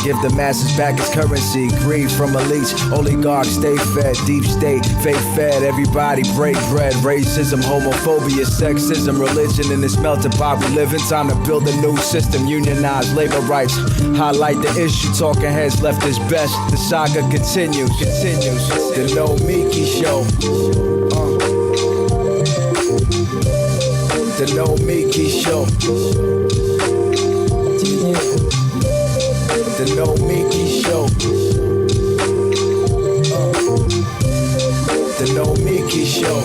give the masses back its currency. Greed from elites, oligarchs stay fed. Deep state, fake fed, everybody break bread. Racism, homophobia, sexism, religion in this melting pot we live in. Time to build a new system, unionize labor rights. Highlight the issue, talking heads left is best. The saga continues. The No Miki Show. The No Miki Show. The No Miki Show. The No Miki Show.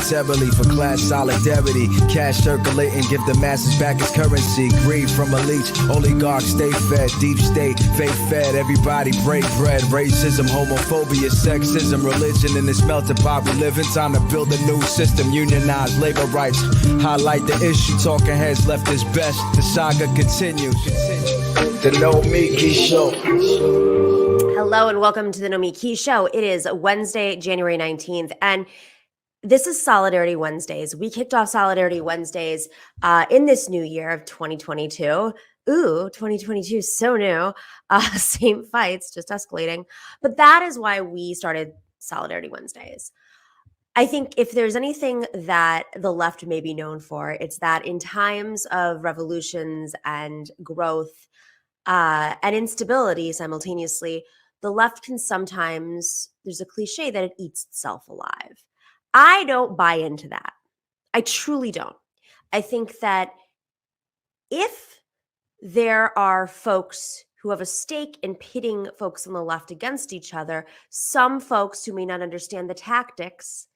monetarily for class solidarity. Cash circulating, give the masses back its currency. Greed from elites, oligarchs stay fed. Deep state, faith fed, everybody break bread. Racism, homophobia, sexism, religion in this melting pot we live in. Time to build a new system, unionize labor rights. Highlight the issue, talking heads left is best. The saga continues. The No Me Key Show. Hello and welcome to the No Me Key Show. It is Wednesday, January 19th, and this is Solidarity Wednesdays. We kicked off Solidarity Wednesdays in this new year of 2022. Ooh, 2022 is so new. Same fights, just escalating. But that is why we started Solidarity Wednesdays. I think if there's anything that the left may be known for, it's that in times of revolutions and growth and instability simultaneously, the left can sometimes, there's a cliche that it eats itself alive. I don't buy into that. I truly don't. I think that if there are folks who have a stake in pitting folks on the left against each other, some folks who may not understand the tactics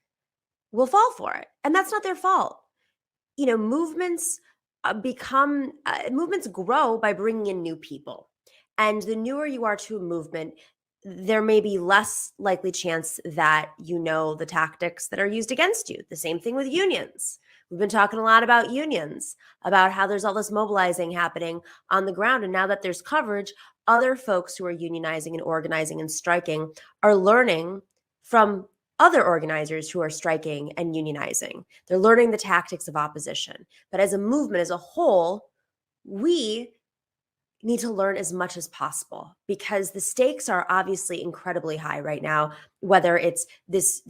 will fall for it. And that's not their fault. You know, movements grow by bringing in new people. And the newer you are to a movement, there may be less likely chance that you know the tactics that are used against you. The same thing with unions. We've been talking a lot about unions, about how there's all this mobilizing happening on the ground. And now that there's coverage, other folks who are unionizing and organizing and striking are learning from other organizers who are striking and unionizing. They're learning the tactics of opposition. But as a movement, as a whole, we need to learn as much as possible because the stakes are obviously incredibly high right now, whether it's this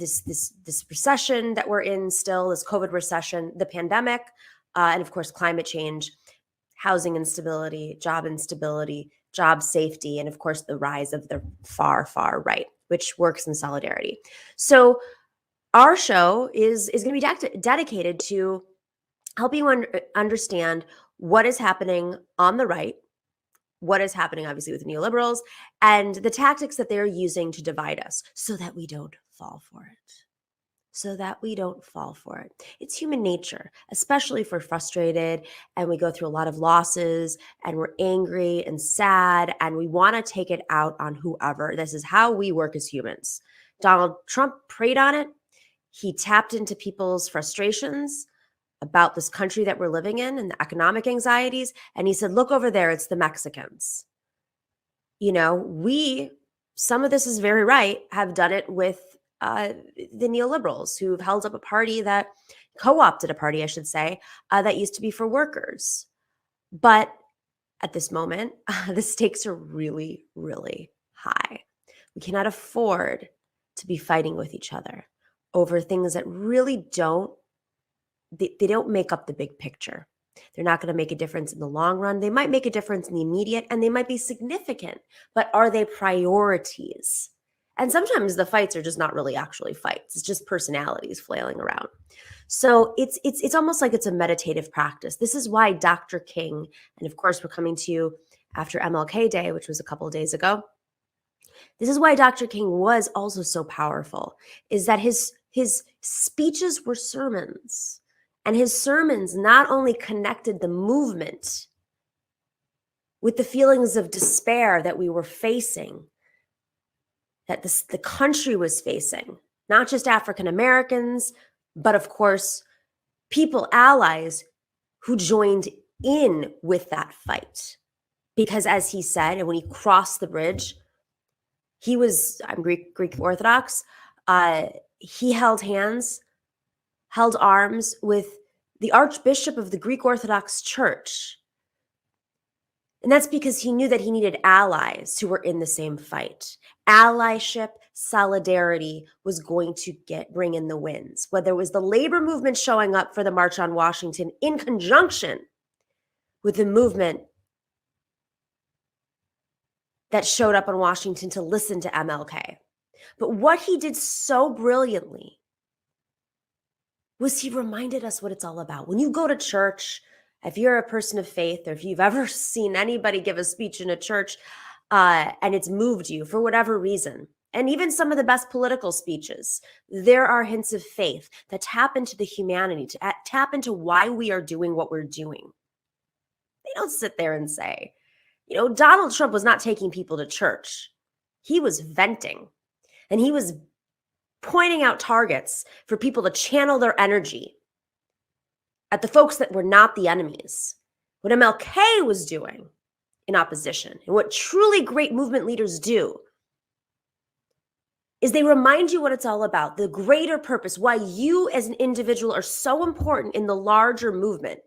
recession that we're in still, this COVID recession, the pandemic, and of course, climate change, housing instability, job safety, and of course, the rise of the far, far right, which works in solidarity. So our show is going to be dedicated to helping you understand what is happening on the right, what is happening obviously with neoliberals, and the tactics that they're using to divide us so that we don't fall for it. It's human nature, especially if we're frustrated and we go through a lot of losses and we're angry and sad and we want to take it out on whoever. This is how we work as humans. Donald Trump preyed on it. He tapped into people's frustrations about this country that we're living in and the economic anxieties. And he said, look over there, it's the Mexicans. You know, some of this is very right, have done it with the neoliberals who've held up a party that co-opted a party, I should say, that used to be for workers. But at this moment, the stakes are really, really high. We cannot afford to be fighting with each other over things that really don't make up the big picture. They're not going to make a difference in the long run. They might make a difference in the immediate, and they might be significant, but are they priorities? And sometimes the fights are just not really actually fights. It's just personalities flailing around. So it's almost like it's a meditative practice. This is why Dr. King, and of course we're coming to you after MLK Day, which was a couple of days ago. This is why Dr. King was also so powerful, is that his speeches were sermons. And his sermons not only connected the movement with the feelings of despair that we were facing, that the country was facing, not just African Americans, but of course, people, allies who joined in with that fight. Because as he said, and when he crossed the bridge, I'm Greek Orthodox, he held arms with the Archbishop of the Greek Orthodox Church. And that's because he knew that he needed allies who were in the same fight. Allyship, solidarity was going to bring in the wins. Whether it was the labor movement showing up for the March on Washington in conjunction with the movement that showed up in Washington to listen to MLK. But what he did so brilliantly was he reminded us what it's all about. When you go to church, if you're a person of faith, or if you've ever seen anybody give a speech in a church and it's moved you for whatever reason, And even some of the best political speeches, there are hints of faith that tap into the humanity, to tap into why we are doing what we're doing. They don't sit there and say, Donald Trump was not taking people to church. He was venting, and he was pointing out targets for people to channel their energy at the folks that were not the enemies. What MLK was doing in opposition, and what truly great movement leaders do, is they remind you what it's all about, the greater purpose, why you as an individual are so important in the larger movement,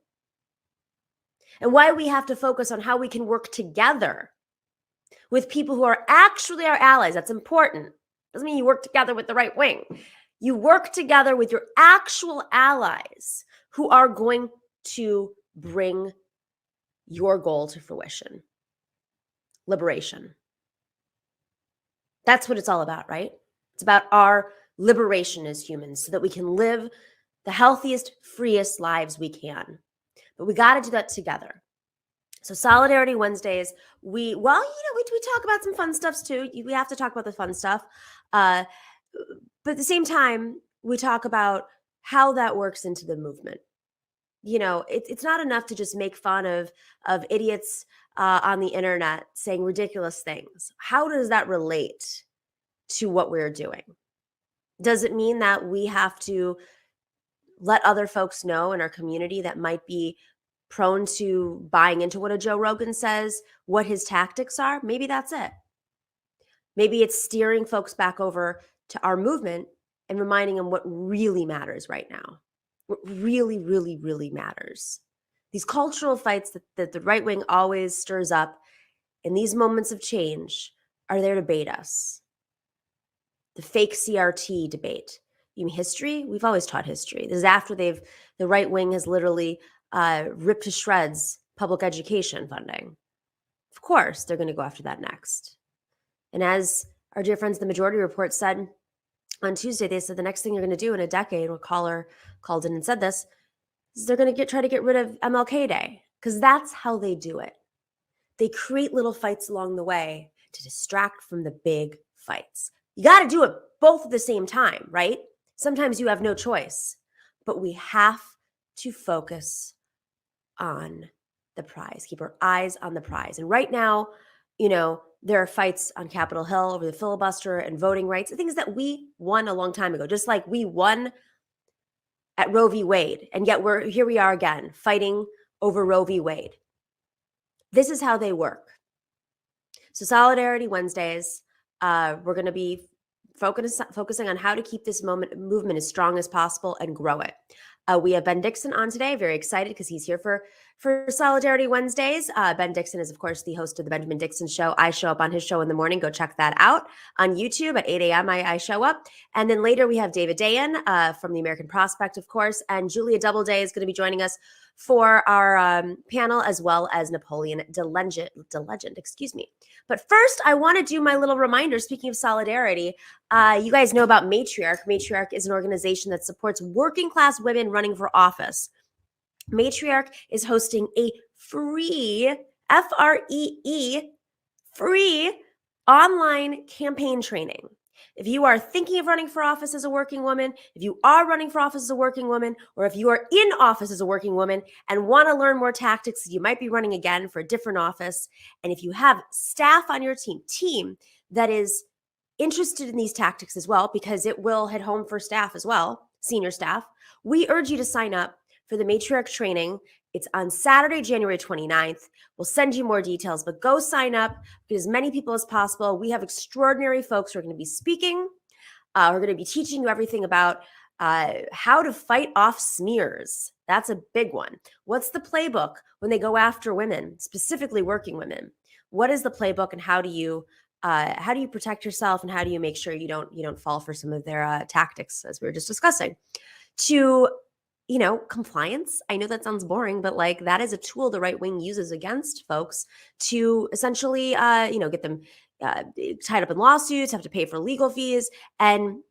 and why we have to focus on how we can work together with people who are actually our allies. That's important. Doesn't mean you work together with the right wing. You work together with your actual allies who are going to bring your goal to fruition. Liberation. That's what it's all about, right? It's about our liberation as humans so that we can live the healthiest, freest lives we can. But we got to do that together. So Solidarity Wednesdays, we talk about some fun stuff too. We have to talk about the fun stuff. But at the same time, we talk about how that works into the movement. It's not enough to just make fun of idiots on the internet saying ridiculous things. How does that relate to what we're doing? Does it mean that we have to let other folks know in our community that might be prone to buying into what a Joe Rogan says, what his tactics are? Maybe that's it. Maybe it's steering folks back over to our movement and reminding them what really matters right now. What really, really, really matters. These cultural fights that the right wing always stirs up in these moments of change are there to bait us. The fake CRT debate. You mean history? We've always taught history. This is after the right wing has literally ripped to shreds public education funding. Of course, they're going to go after that next. And as our dear friends, the Majority Report said on Tuesday, they said the next thing you're going to do in a decade, a caller called in and said this, is they're going to try to get rid of MLK Day, because that's how they do it. They create little fights along the way to distract from the big fights. You got to do it both at the same time, right? Sometimes you have no choice, but we have to focus on the prize, keep our eyes on the prize. And right now, there are fights on Capitol Hill over the filibuster and voting rights, things that we won a long time ago, just like we won at Roe v. Wade. And yet here we are again, fighting over Roe v. Wade. This is how they work. So Solidarity Wednesdays, we're going to be focusing on how to keep this movement as strong as possible and grow it. We have Ben Dixon on today. Very excited because he's here for Solidarity Wednesdays. Ben Dixon is, of course, the host of the Benjamin Dixon Show. I show up on his show in the morning. Go check that out on YouTube at 8 a.m. I show up. And then later we have David Dayen from the American Prospect, of course. And Julia Doubleday is going to be joining us for our panel, as well as Napoleon DeLegend. But first, I want to do my little reminder. Speaking of solidarity, you guys know about Matriarch. Matriarch is an organization that supports working class women running for office. Matriarch is hosting a free, free online campaign training. If you are thinking of running for office as a working woman, if you are running for office as a working woman, or if you are in office as a working woman and want to learn more tactics, you might be running again for a different office. And if you have staff on your team that is interested in these tactics as well, because it will hit home for staff as well, senior staff, we urge you to sign up for the Matriarch training. It's on Saturday, January 29th. We'll send you more details, but go sign up, get as many people as possible. We have extraordinary folks who are going to be speaking. We're going to be teaching you everything about how to fight off smears. That's a big one. What's the playbook when they go after women, specifically working women? What is the playbook, and how do you protect yourself, and how do you make sure you don't fall for some of their tactics, as we were just discussing? To compliance. I know that sounds boring, but that is a tool the right wing uses against folks to essentially, get them tied up in lawsuits, have to pay for legal fees. And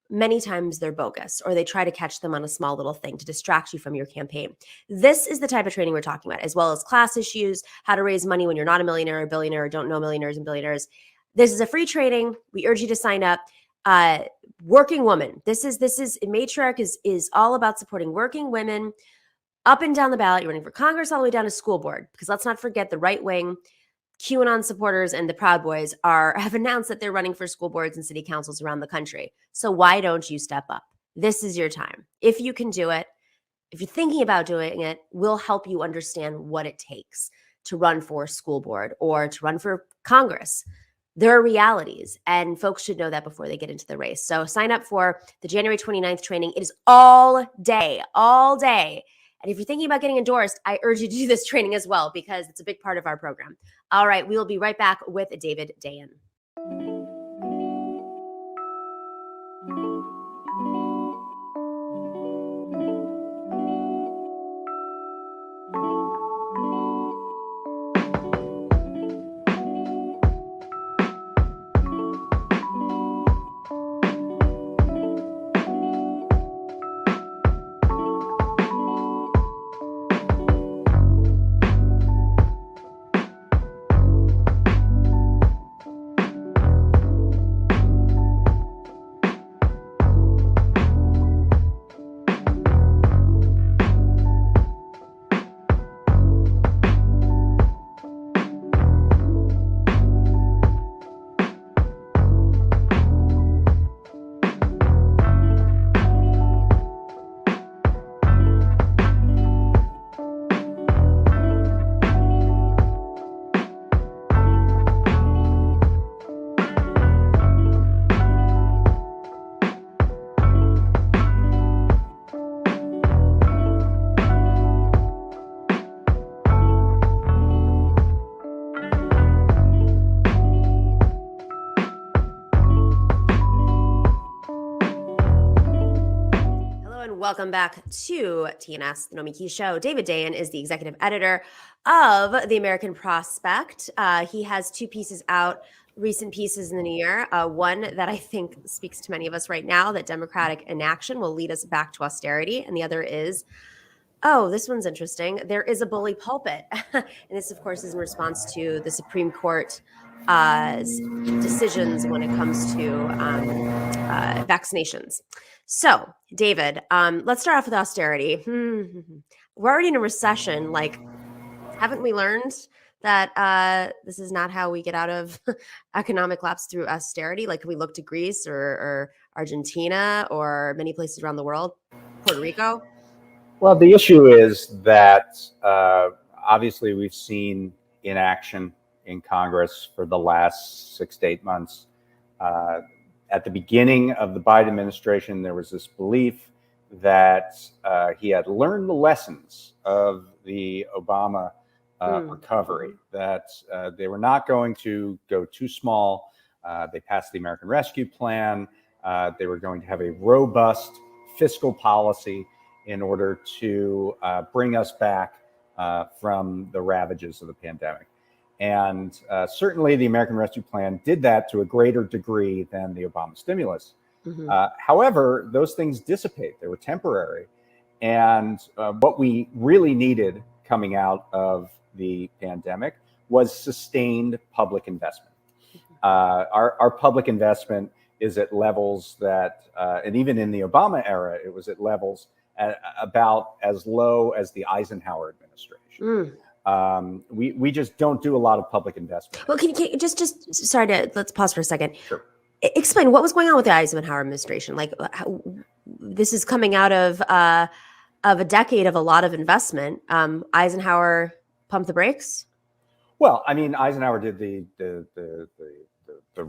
many times they're bogus, or they try to catch them on a small little thing to distract you from your campaign. This is the type of training we're talking about, as well as class issues, how to raise money when you're not a millionaire or billionaire or don't know millionaires and billionaires. This is a free training. We urge you to sign up. Working woman. This is Matriarch is all about supporting working women up and down the ballot. You're running for Congress all the way down to school board, because let's not forget the right wing QAnon supporters and the Proud Boys have announced that they're running for school boards and city councils around the country. So why don't you step up? This is your time. If you can do it, if you're thinking about doing it, we'll help you understand what it takes to run for school board or to run for Congress. There are realities, and folks should know that before they get into the race. So sign up for the January 29th training. It is all day. And if you're thinking about getting endorsed, I urge you to do this training as well, because it's a big part of our program. All right, we will be right back with David Dayen. Welcome back to TNS, the Nomi Key Show. David Dayen is the executive editor of The American Prospect. He has two pieces out, recent pieces in the new year. One that I think speaks to many of us right now, that Democratic inaction will lead us back to austerity. And the other is, oh, this one's interesting, there is a bully pulpit. And this, of course, is in response to the Supreme Court decisions when it comes to vaccinations. So, David, let's start off with austerity. We're already in a recession. Like, haven't we learned that this is not how we get out of economic collapse through austerity? Like, can we look to Greece or Argentina or many places around the world, Puerto Rico? Well, the issue is that obviously we've seen inaction in Congress for the last 6 to 8 months. At the beginning of the Biden administration, there was this belief that he had learned the lessons of the Obama recovery, that they were not going to go too small. They passed the American Rescue Plan. They were going to have a robust fiscal policy in order to bring us back from the ravages of the pandemic. And certainly the American Rescue Plan did that to a greater degree than the Obama stimulus. However, those things dissipate. They were temporary. And what we really needed coming out of the pandemic was sustained public investment. Our public investment is at levels that, and even in the Obama era, it was at levels about as low as the Eisenhower administration. We just don't do a lot of public investment. Well, can you just sorry to, let's pause for a second. Sure. Explain what was going on with the Eisenhower administration. Like, this is coming out of a decade of a lot of investment. Eisenhower pumped the brakes. Well, I mean, Eisenhower did the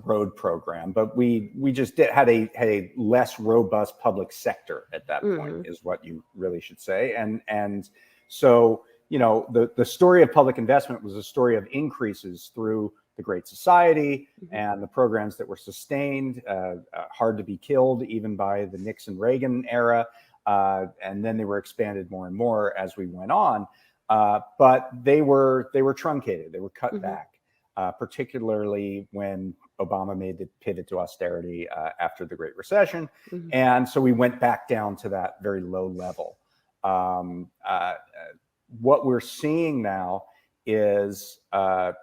road program, but we just had a less robust public sector at that point, is what you really should say. And so, you know, the story of public investment was a story of increases through the Great Society and the programs that were sustained, hard to be killed even by the Nixon Reagan era. And then they were expanded more and more as we went on. But they were truncated, they were cut back, particularly when Obama made the pivot to austerity after the Great Recession. And so we went back down to that very low level. What we're seeing now is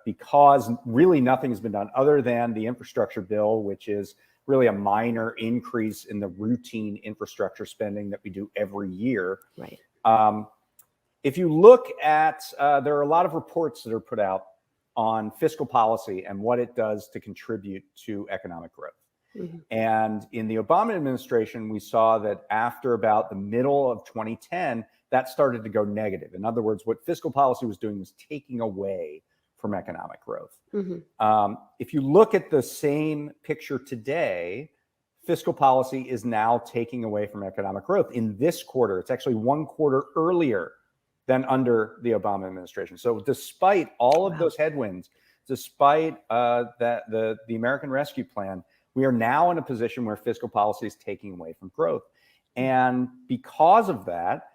because really nothing has been done other than the infrastructure bill, which is really a minor increase in the routine infrastructure spending that we do every year. Right. If you look at, there are a lot of reports that are put out on fiscal policy and what it does to contribute to economic growth. Mm-hmm. And in the Obama administration, we saw that after about the middle of 2010, that started to go negative. In other words, what fiscal policy was doing was taking away from economic growth. Mm-hmm. If you look at the same picture today, fiscal policy is now taking away from economic growth. In this quarter, it's actually one quarter earlier than under the Obama administration. So despite all of those headwinds, despite the American Rescue Plan, we are now in a position where fiscal policy is taking away from growth. And because of that,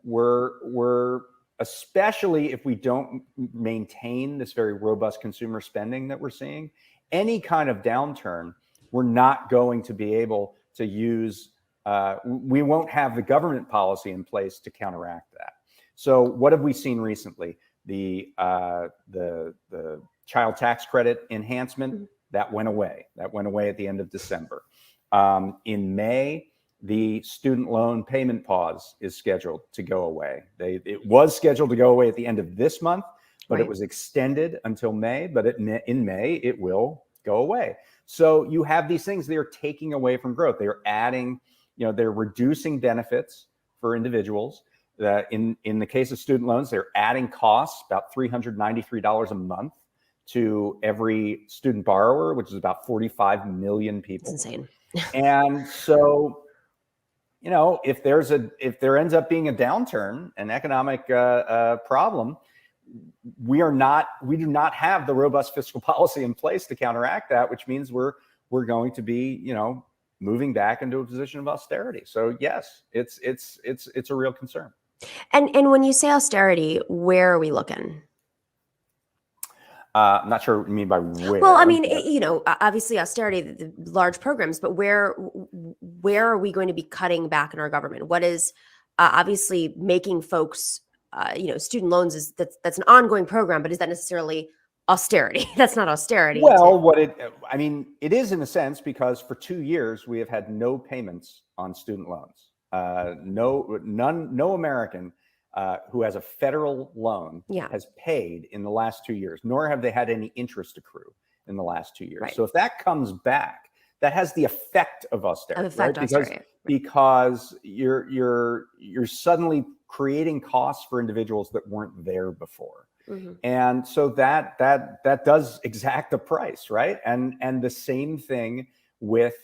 we're especially if we don't maintain this very robust consumer spending that we're seeing, any kind of downturn, we're not going to be able to use, we won't have the government policy in place to counteract that. So what have we seen recently? The child tax credit enhancement, that went away. That went away at the end of December. In May, the student loan payment pause is scheduled to go away. It was scheduled to go away at the end of this month, but it was extended until May. But in May, it will go away. So you have these things that are taking away from growth. They are adding, they're reducing benefits for individuals. In the case of student loans, they're adding costs, about $393 a month to every student borrower, which is about 45 million people. It's insane. And so, if there ends up being a downturn, an economic problem, we do not have the robust fiscal policy in place to counteract that, which means we're going to be, moving back into a position of austerity. So yes, it's a real concern. And when you say austerity, where are we looking? I'm not sure what you mean by where. Well, I mean, obviously austerity, the large programs, but where are we going to be cutting back in our government? What is obviously making folks, student loans that's an ongoing program, but is that necessarily austerity? That's not austerity. Well, it is in a sense, because for 2 years we have had no payments on student loans. No American who has a federal loan has paid in the last 2 years, nor have they had any interest accrue in the last 2 years. Right. So if that comes back, that has the effect of austerity, because you're suddenly creating costs for individuals that weren't there before. Mm-hmm. And so that does exact the price, right? And the same thing with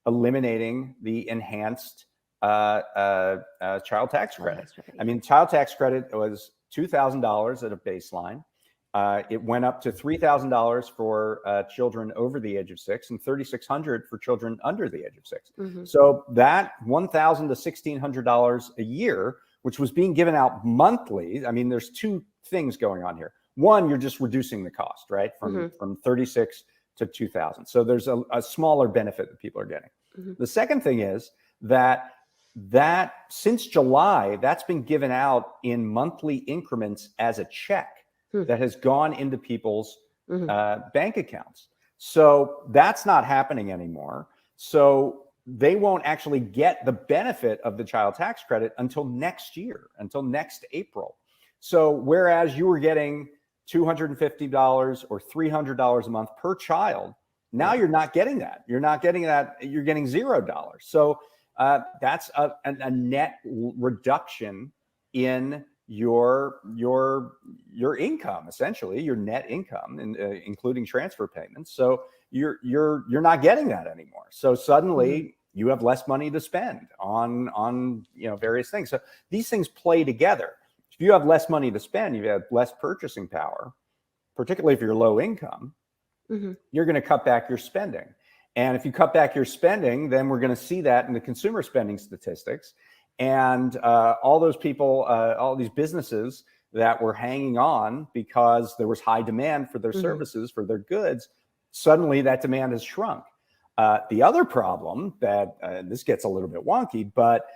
eliminating the enhanced child tax credit. I mean, child tax credit was $2,000 at a baseline. It went up to $3,000 for children over the age of 6 and $3,600 for children under the age of 6. Mm-hmm. So that $1,000 to $1,600 a year, which was being given out monthly. I mean, there's two things going on here. One, you're just reducing the cost, right? From 36 to 2,000. So there's a smaller benefit that people are getting. Mm-hmm. The second thing is that since July, that's been given out in monthly increments as a check that has gone into people's bank accounts. So that's not happening anymore. So they won't actually get the benefit of the child tax credit until next year, until next April. So whereas you were getting $250 or $300 a month per child, now you're not getting that. You're not getting that. You're getting $0. So that's a net reduction in your income, essentially your net income, including transfer payments. So you're not getting that anymore. So suddenly you have less money to spend on various things. So these things play together. If you have less money to spend, you have less purchasing power, particularly if you're low income. Mm-hmm. You're going to cut back your spending. And if you cut back your spending, then we're going to see that in the consumer spending statistics. And all those people, all these businesses that were hanging on because there was high demand for their services, for their goods, suddenly that demand has shrunk. The other problem that this gets a little bit wonky, but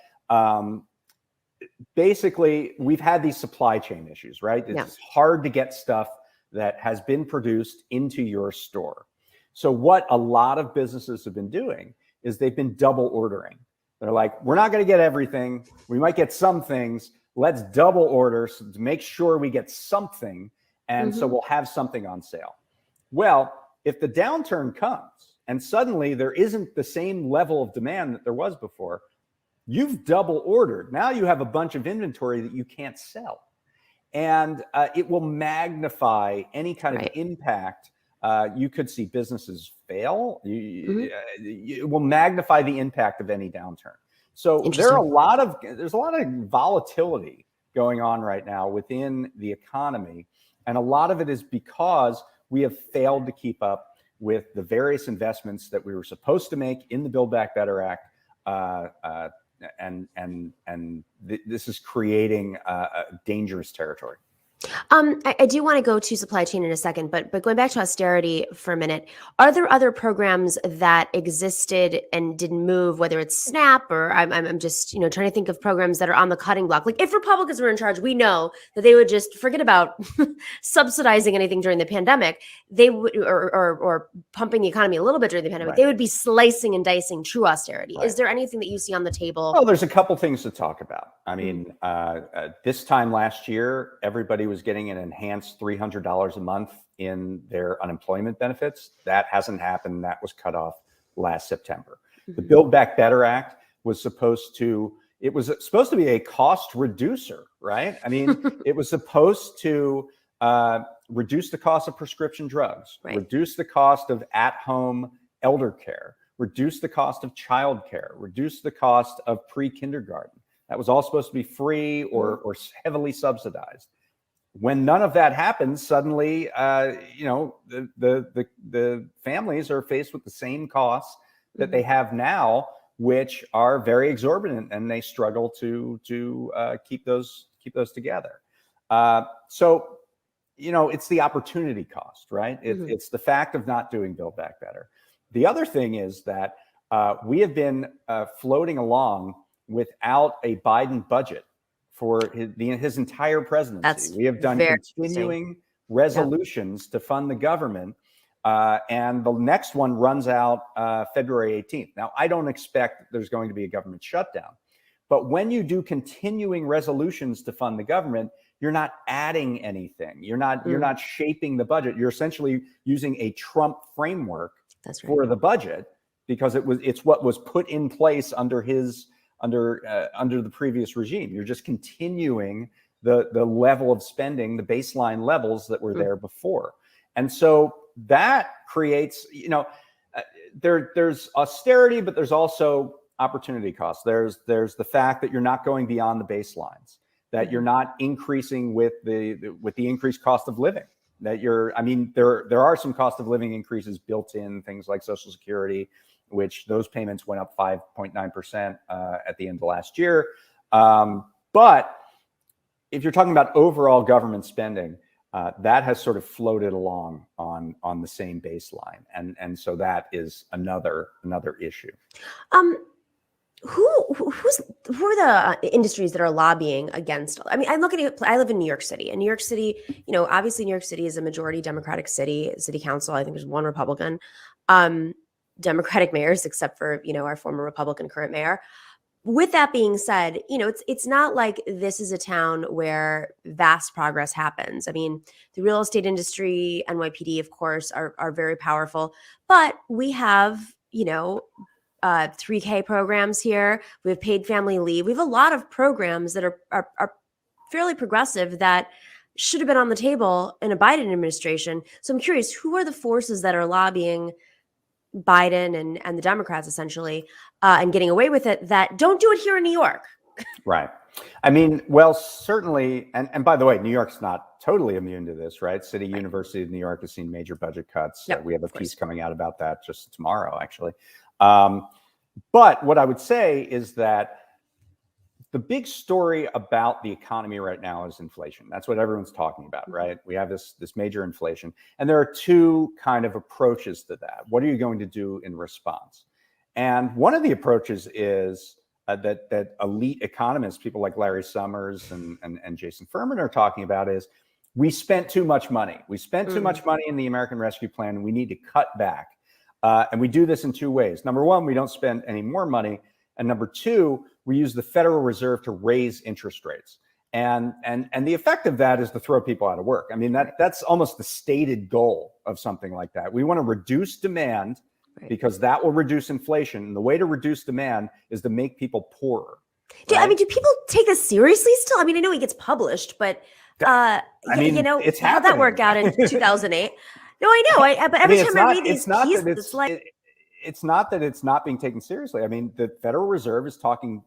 basically, we've had these supply chain issues, right? It's hard to get stuff that has been produced into your store. So what a lot of businesses have been doing is they've been double ordering. They're like, we're not going to get everything. We might get some things. Let's double order to make sure we get something. And so we'll have something on sale. Well, if the downturn comes and suddenly there isn't the same level of demand that there was before, you've double ordered. Now you have a bunch of inventory that you can't sell. And it will magnify any kind of impact. You could see businesses fail. It will magnify the impact of any downturn. So there's a lot of volatility going on right now within the economy. And a lot of it is because we have failed to keep up with the various investments that we were supposed to make in the Build Back Better Act. This is creating a dangerous territory. I do want to go to supply chain in a second, but going back to austerity for a minute, are there other programs that existed and didn't move, whether it's SNAP or I'm just trying to think of programs that are on the cutting block? Like if Republicans were in charge, we know that they would just forget about subsidizing anything during the pandemic. They would or pumping the economy a little bit during the pandemic. They would be slicing and dicing true austerity. Is there anything that you see on the table? Well, there's a couple things to talk about. I mean, this time last year, everybody was getting an enhanced $300 a month in their unemployment benefits. That hasn't happened. That was cut off last September. The Build Back Better Act was supposed to be a cost reducer, right? I mean, it was supposed to reduce the cost of prescription drugs, reduce the cost of at-home elder care, reduce the cost of childcare, reduce the cost of pre-kindergarten. That was all supposed to be free or heavily subsidized. When none of that happens, suddenly, the families are faced with the same costs that they have now, which are very exorbitant, and they struggle to keep those together. So, it's the opportunity cost, right? It's the fact of not doing Build Back Better. The other thing is that we have been floating along without a Biden budget for his entire presidency. We have done continuing resolutions to fund the government, and the next one runs out February 18th. Now, I don't expect there's going to be a government shutdown, but when you do continuing resolutions to fund the government, you're not adding anything. You're not shaping the budget. You're essentially using a Trump framework for the budget because it's what was put in place under the previous regime. You're just continuing the level of spending, the baseline levels that were there before. And so that creates, there's austerity, but there's also opportunity costs. There's the fact that you're not going beyond the baselines, that you're not increasing with the increased cost of living. There are some cost of living increases built in, things like Social Security, which those payments went up 5.9% at the end of last year. But if you're talking about overall government spending, that has sort of floated along on the same baseline. And so that is another issue. Who are the industries that are lobbying against? I mean, I live in New York City, and New York City, obviously New York City is a majority Democratic city council. I think there's one Republican. Democratic mayors, except for, our former Republican current mayor. With that being said, it's not like this is a town where vast progress happens. I mean, the real estate industry, NYPD, of course, are very powerful, but we have, 3K programs here. We have paid family leave. We have a lot of programs that are fairly progressive that should have been on the table in a Biden administration. So I'm curious, who are the forces that are lobbying Biden and the Democrats essentially and getting away with it that don't do it here in New York? Right. I mean, well, certainly. And by the way, New York's not totally immune to this, right? University of New York has seen major budget cuts. We have a piece coming out about that just tomorrow, actually. But what I would say is that the big story about the economy right now is inflation. That's what everyone's talking about, right? We have this major inflation, and there are two kind of approaches to that. What are you going to do in response? And one of the approaches is that elite economists, people like Larry Summers and Jason Furman are talking about is we spent too much money. We spent too much money in the American Rescue Plan. And we need to cut back. And we do this in two ways. Number one, we don't spend any more money. And number two, we use the Federal Reserve to raise interest rates. And the effect of that is to throw people out of work. I mean, that's almost the stated goal of something like that. We want to reduce demand because that will reduce inflation. And the way to reduce demand is to make people poorer. Right? Do people take this seriously still? I mean, I know it gets published, but it's how'd that work out in 2008? No, I know. But every time I read these pieces, it's like it's not that it's not being taken seriously. I mean, the Federal Reserve is talking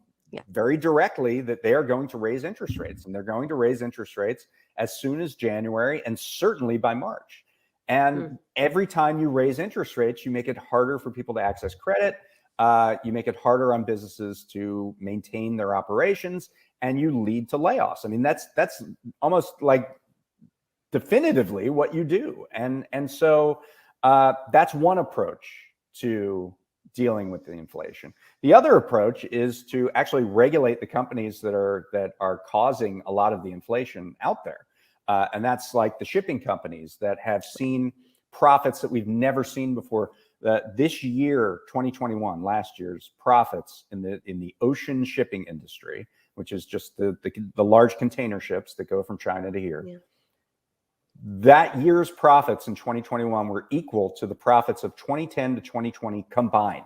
very directly that they are going to raise interest rates, and they're going to raise interest rates as soon as January and certainly by March. And every time you raise interest rates, you make it harder for people to access credit. You make it harder on businesses to maintain their operations, and you lead to layoffs. I mean, that's almost like definitively what you do. And so that's one approach to dealing with the inflation. The other approach is to actually regulate the companies that are causing a lot of the inflation out there. And that's like the shipping companies that have seen profits that we've never seen before. This year, 2021, last year's profits in the ocean shipping industry, which is just the large container ships that go from China to here. Yeah. That year's profits in 2021 were equal to the profits of 2010 to 2020 combined.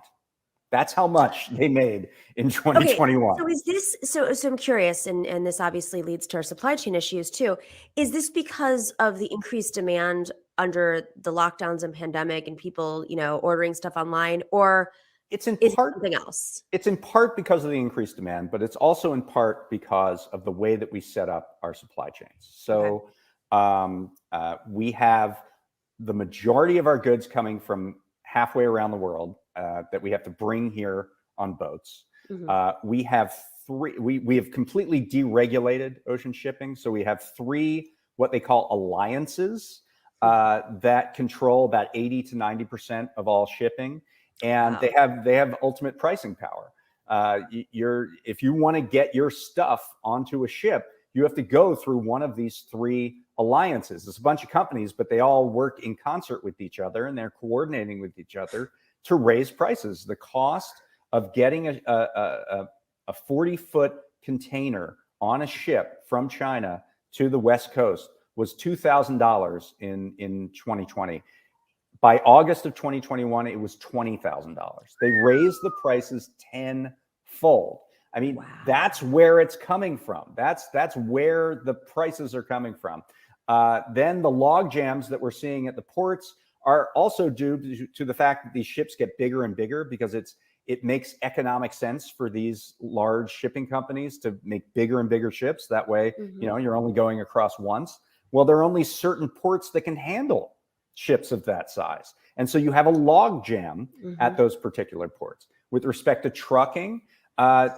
That's how much they made in 2021. Okay, so is this so I'm curious, and this obviously leads to our supply chain issues too. Is this because of the increased demand under the lockdowns and pandemic and people, ordering stuff online, or it's in is part something else? It's in part because of the increased demand, but it's also in part because of the way that we set up our supply chains. So we have the majority of our goods coming from halfway around the world that we have to bring here on boats. We have we have completely deregulated ocean shipping. So we have three what they call alliances that control about 80 to 90% of all shipping. And they have ultimate pricing power. If you want to get your stuff onto a ship, you have to go through one of these three alliances. It's a bunch of companies, but they all work in concert with each other, and they're coordinating with each other to raise prices. The cost of getting a 40-foot container on a ship from China to the West Coast was $2,000 in 2020. By August of 2021, it was $20,000. They raised the prices tenfold. I mean, that's where it's coming from. That's where the prices are coming from. Then the log jams that we're seeing at the ports are also due to the fact that these ships get bigger and bigger because it makes economic sense for these large shipping companies to make bigger and bigger ships. That way, you're only going across once. Well, there are only certain ports that can handle ships of that size. And so you have a log jam at those particular ports. With respect to trucking,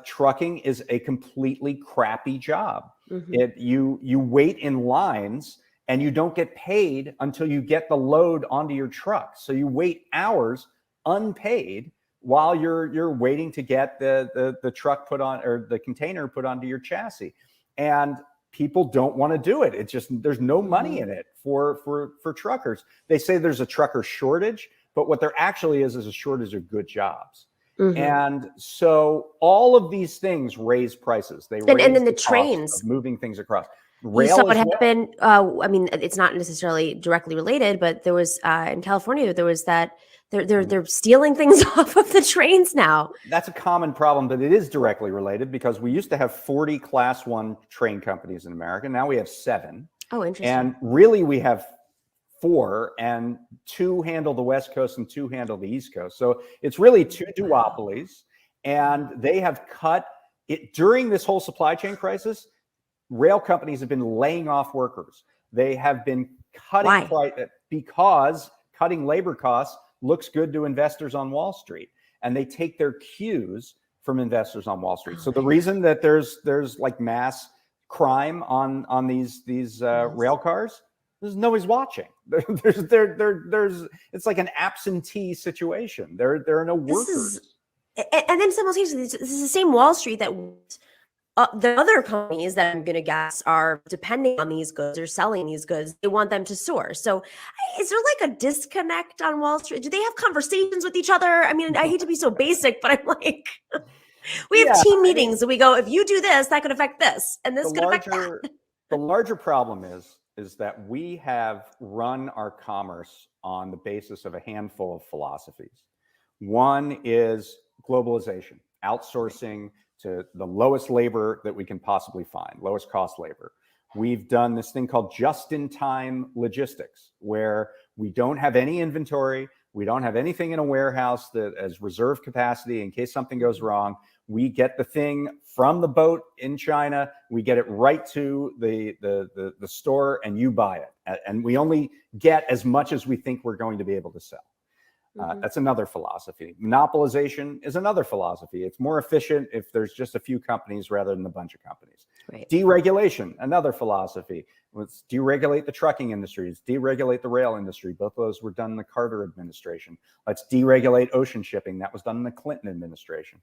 trucking is a completely crappy job. You wait in lines and you don't get paid until you get the load onto your truck. So you wait hours unpaid while you're waiting to get the truck put on, or the container put onto your chassis. And people don't want to do it. It's just, there's no money in it for truckers. They say there's a trucker shortage, but what there actually is a shortage of good jobs. And so all of these things raise prices. They raise and then the trains of moving things across. You saw what happened. I mean, it's not necessarily directly related, but there was in California, there was that they're stealing things off of the trains now. That's a common problem, but it is directly related because we used to have 40 Class 1 train companies in America. Now we have 7. Oh, interesting. And really we have 4, and 2 handle the West Coast and 2 handle the East Coast. So it's really 2 duopolies, and they have cut it during this whole supply chain crisis. Rail companies have been laying off workers. They have been cutting because cutting labor costs looks good to investors on Wall Street, and they take their cues from investors on Wall Street. So the reason that there's like mass crime on these rail cars, there's nobody's watching. There's it's like an absentee situation. There are no workers. And then simultaneously, this is the same Wall Street that the other companies that I'm going to guess are depending on these goods or selling these goods. They want them to soar. So is there like a disconnect on Wall Street? Do they have conversations with each other? I mean, I hate to be so basic, but I'm like, we have team meetings and we go, if you do this, that could affect this, and this could affect that. The larger problem is that we have run our commerce on the basis of a handful of philosophies. One is globalization, outsourcing to the lowest labor that we can possibly find, lowest cost labor. We've done this thing called just-in-time logistics, where we don't have any inventory, we don't have anything in a warehouse that as reserve capacity in case something goes wrong. We get the thing from the boat in China, we get it right to the store, and you buy it. And we only get as much as we think we're going to be able to sell. That's another philosophy. Monopolization is another philosophy. It's more efficient if there's just a few companies rather than a bunch of companies. Right. Deregulation, another philosophy. Let's deregulate the trucking industry. Let's deregulate the rail industry. Both of those were done in the Carter administration. Let's deregulate ocean shipping. That was done in the Clinton administration.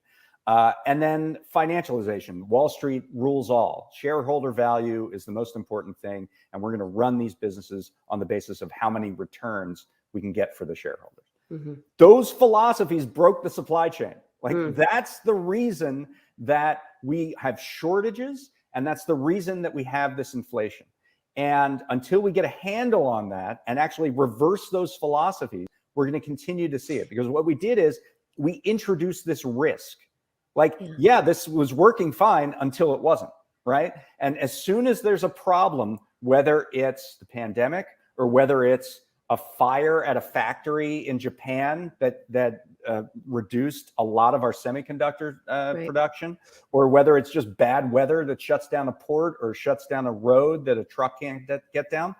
And then financialization. Wall Street rules all. Shareholder value is the most important thing. And we're going to run these businesses on the basis of how many returns we can get for the shareholders. Those philosophies broke the supply chain. That's the reason that we have shortages, and that's the reason that we have this inflation. And until we get a handle on that and actually reverse those philosophies, we're going to continue to see it. Because what we did is we introduced this risk. This was working fine until it wasn't, right? And as soon as there's a problem, whether it's the pandemic or whether it's a fire at a factory in Japan that reduced a lot of our semiconductor production, or whether it's just bad weather that shuts down a port or shuts down a road that a truck can't get down,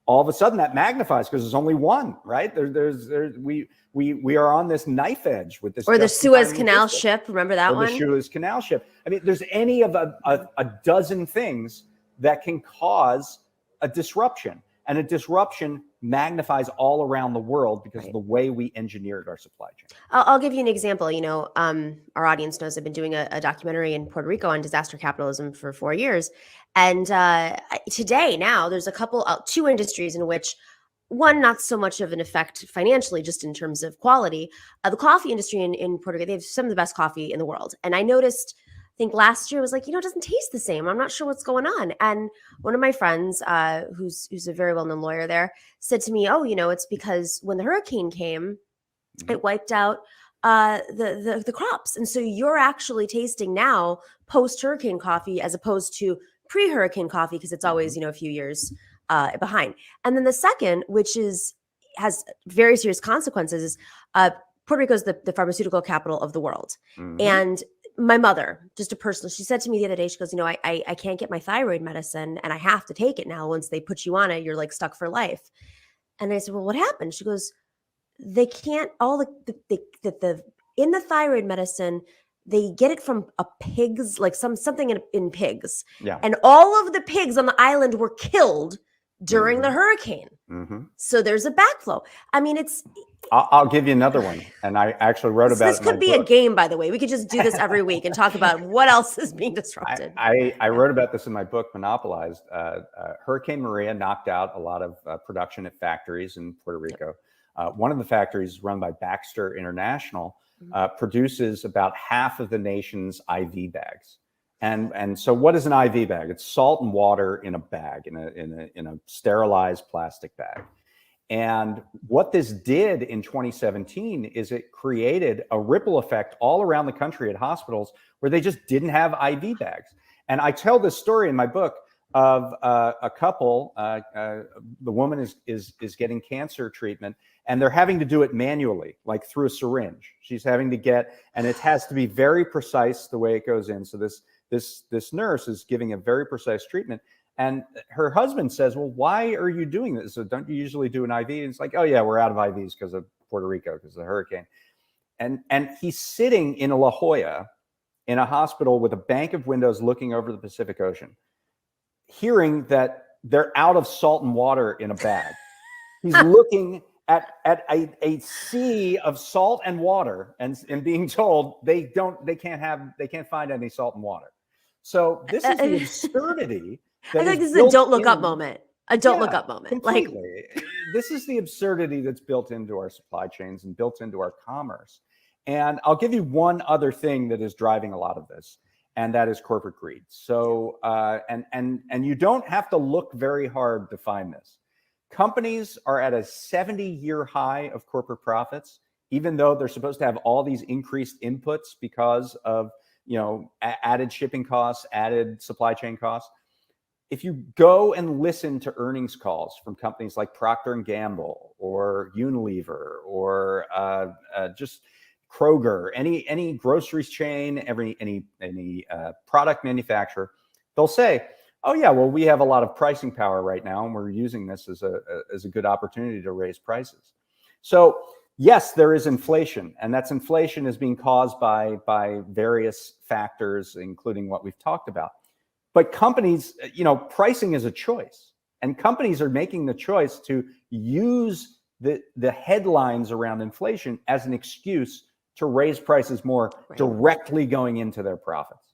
all of a sudden that magnifies because there's only one, right? We are on this knife edge with this. Or the Suez Canal ship, remember that one? The Suez Canal ship. I mean, there's any of a dozen things that can cause a disruption. And a disruption magnifies all around the world because of the way we engineered our supply chain. I'll give you an example. Our audience knows I've been doing a documentary in Puerto Rico on disaster capitalism for 4 years. And today, now, there's two industries in which one, not so much of an effect financially, just in terms of quality. The coffee industry in Puerto Rico, they have some of the best coffee in the world. And I noticed, I think last year was like, it doesn't taste the same. I'm not sure what's going on. And one of my friends, who's a very well-known lawyer there, said to me, it's because when the hurricane came, it wiped out the crops. And so you're actually tasting now post-hurricane coffee as opposed to pre-hurricane coffee, because it's always, a few years behind. And then the second, which has very serious consequences, is Puerto Rico is the pharmaceutical capital of the world. And my mother, just a personal, she said to me the other day, she goes, I can't get my thyroid medicine and I have to take it now. Once they put you on it, you're like stuck for life. And I said, well, what happened? She goes, they can't, in the thyroid medicine, they get it from a pig's, like something in pigs. Yeah. And all of the pigs on the island were killed during the hurricane. So there's a backflow. I mean, I'll give you another one. And I actually wrote about it. This could be a game, by the way. We could just do this every week and talk about what else is being disrupted. I wrote about this in my book, Monopolized. Hurricane Maria knocked out a lot of production at factories in Puerto Rico. One of the factories run by Baxter International produces about half of the nation's IV bags. And so what is an IV bag? It's salt and water in a bag, in a sterilized plastic bag. And what this did in 2017 is it created a ripple effect all around the country at hospitals where they just didn't have IV bags. And I tell this story in my book of a couple, the woman is getting cancer treatment, and they're having to do it manually, like through a syringe. She's having to get, and it has to be very precise the way it goes in. So this nurse is giving a very precise treatment. And her husband says, well, why are you doing this? So don't you usually do an IV? And it's like, oh yeah, we're out of IVs because of Puerto Rico, because of the hurricane. And he's sitting in La Jolla in a hospital with a bank of windows looking over the Pacific Ocean, hearing that they're out of salt and water in a bag. He's looking at a sea of salt and water, and being told they can't find any salt and water. So this is the absurdity. I feel like this is a don't look up moment. A don't look up moment. Completely. This is the absurdity that's built into our supply chains and built into our commerce. And I'll give you one other thing that is driving a lot of this, and that is corporate greed. So, and you don't have to look very hard to find this. Companies are at a 70-year high of corporate profits, even though they're supposed to have all these increased inputs because of, added shipping costs, added supply chain costs. If you go and listen to earnings calls from companies like Procter & Gamble or Unilever or just Kroger, any groceries chain, any product manufacturer, they'll say, "Oh yeah, well, we have a lot of pricing power right now, and we're using this as a good opportunity to raise prices." So yes, there is inflation, and that's inflation is being caused by various factors, including what we've talked about. But companies, pricing is a choice, and companies are making the choice to use the headlines around inflation as an excuse to raise prices more, directly going into their profits.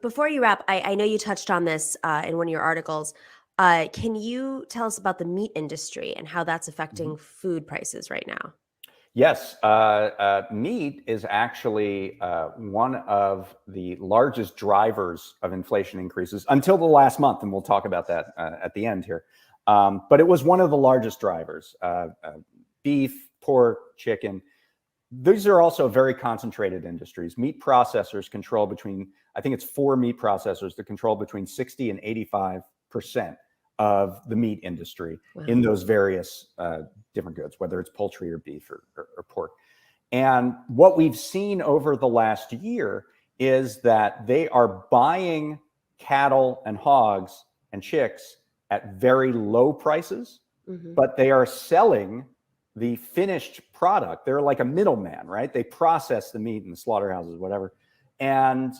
Before you wrap, I know you touched on this in one of your articles. Can you tell us about the meat industry and how that's affecting food prices right now? Yes, meat is actually one of the largest drivers of inflation increases until the last month, and we'll talk about that at the end here. But it was one of the largest drivers. Beef, pork, chicken. These are also very concentrated industries. Meat processors control I think it's 4 meat processors that control between 60 and 85% of the meat industry in those various different goods, whether it's poultry or beef or pork. And what we've seen over the last year is that they are buying cattle and hogs and chicks at very low prices, but they are selling the finished product. They're like a middleman, right? They process the meat in the slaughterhouses, whatever. And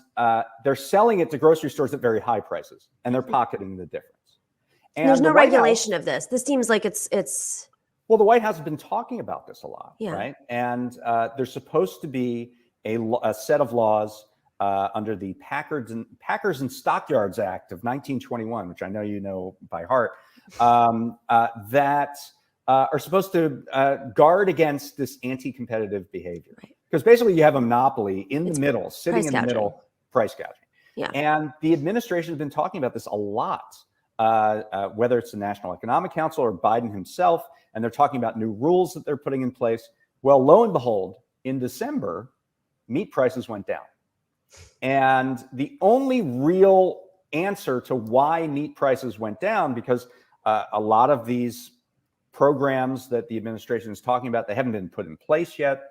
they're selling it to grocery stores at very high prices, and they're pocketing the difference. And there's no regulation of this. This seems like it's. Well, the White House has been talking about this a lot, right? And there's supposed to be a set of laws under the Packers and Stockyards Act of 1921, which I know you know by heart, that are supposed to guard against this anti-competitive behavior. Because basically you have a monopoly in the middle, sitting in the middle, price gouging. Yeah. And the administration has been talking about this a lot, whether it's the National Economic Council or Biden himself, and they're talking about new rules that they're putting in place. Well, lo and behold, in December, meat prices went down. And the only real answer to why meat prices went down, because a lot of these programs that the administration is talking about, they haven't been put in place yet.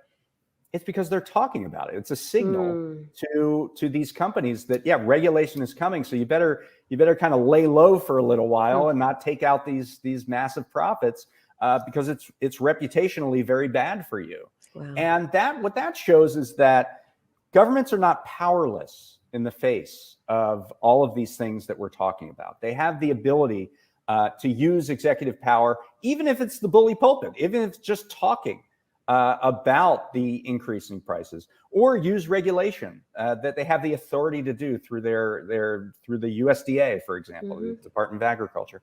It's because they're talking about it. It's a signal to these companies that, regulation is coming. So you better kind of lay low for a little while and not take out these massive profits because it's reputationally very bad for you. Wow. And what that shows is that governments are not powerless in the face of all of these things that we're talking about. They have the ability to use executive power, even if it's the bully pulpit, even if it's just talking about the increasing prices, or use regulation that they have the authority to do through through the USDA, for example, the Department of Agriculture.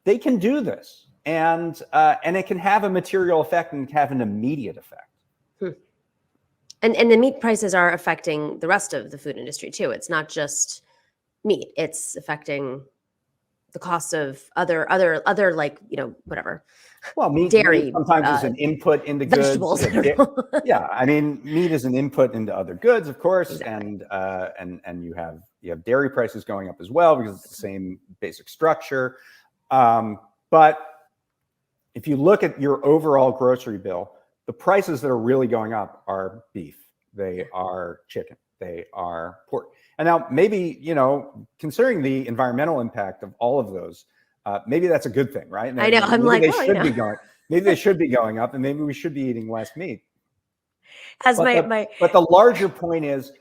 They can do this, and it can have a material effect and have an immediate effect. And the meat prices are affecting the rest of the food industry too. It's not just meat; it's affecting the cost of other like, whatever. Well, meat sometimes is an input into vegetables. Goods. Yeah, I mean, meat is an input into other goods, of course, exactly. and you have dairy prices going up as well because it's the same basic structure. But if you look at your overall grocery bill, the prices that are really going up are beef, they are chicken, they are pork. And now maybe, considering the environmental impact of all of those, maybe that's a good thing, right? And I know. I'm like, maybe they should be going up, and maybe we should be eating less meat. But the larger point is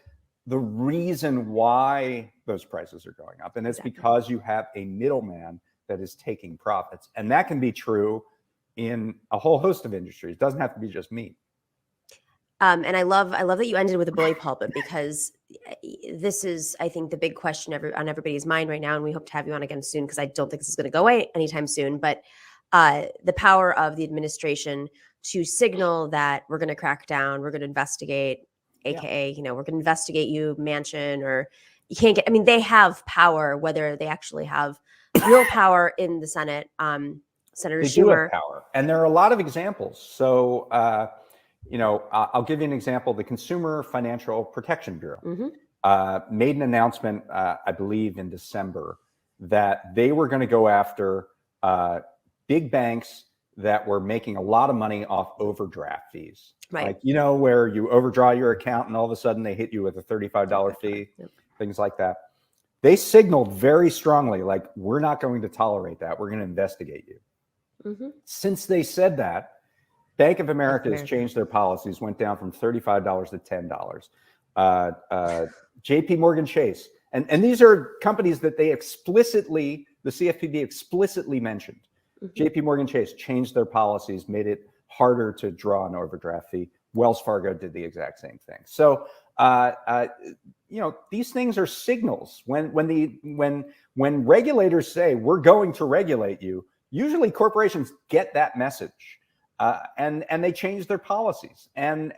the reason why those prices are going up, and it's because you have a middleman that is taking profits, and that can be true in a whole host of industries. It doesn't have to be just meat. And I love that you ended with a bully pulpit, because this is, I think, the big question on everybody's mind right now. And we hope to have you on again soon, because I don't think this is going to go away anytime soon. But the power of the administration to signal that we're going to crack down, we're going to investigate, AKA, we're going to investigate you, Manchin, or you can't get, I mean, they have power, whether they actually have real power in the Senate. Senator They Schumer. do have power. And there are a lot of examples. So, I'll give you an example. The Consumer Financial Protection Bureau made an announcement, I believe in December, that they were going to go after big banks that were making a lot of money off overdraft fees. Right. Like, where you overdraw your account and all of a sudden they hit you with a $35 fee, things like that. They signaled very strongly, like, we're not going to tolerate that. We're going to investigate you. Since they said that, Bank of America has changed their policies, went down from $35 to $10. JP Morgan Chase. And these are companies that they explicitly, the CFPB explicitly mentioned. JP Morgan Chase changed their policies, made it harder to draw an overdraft fee. Wells Fargo did the exact same thing. So, these things are signals. When regulators say we're going to regulate you, usually corporations get that message. And they change their policies, and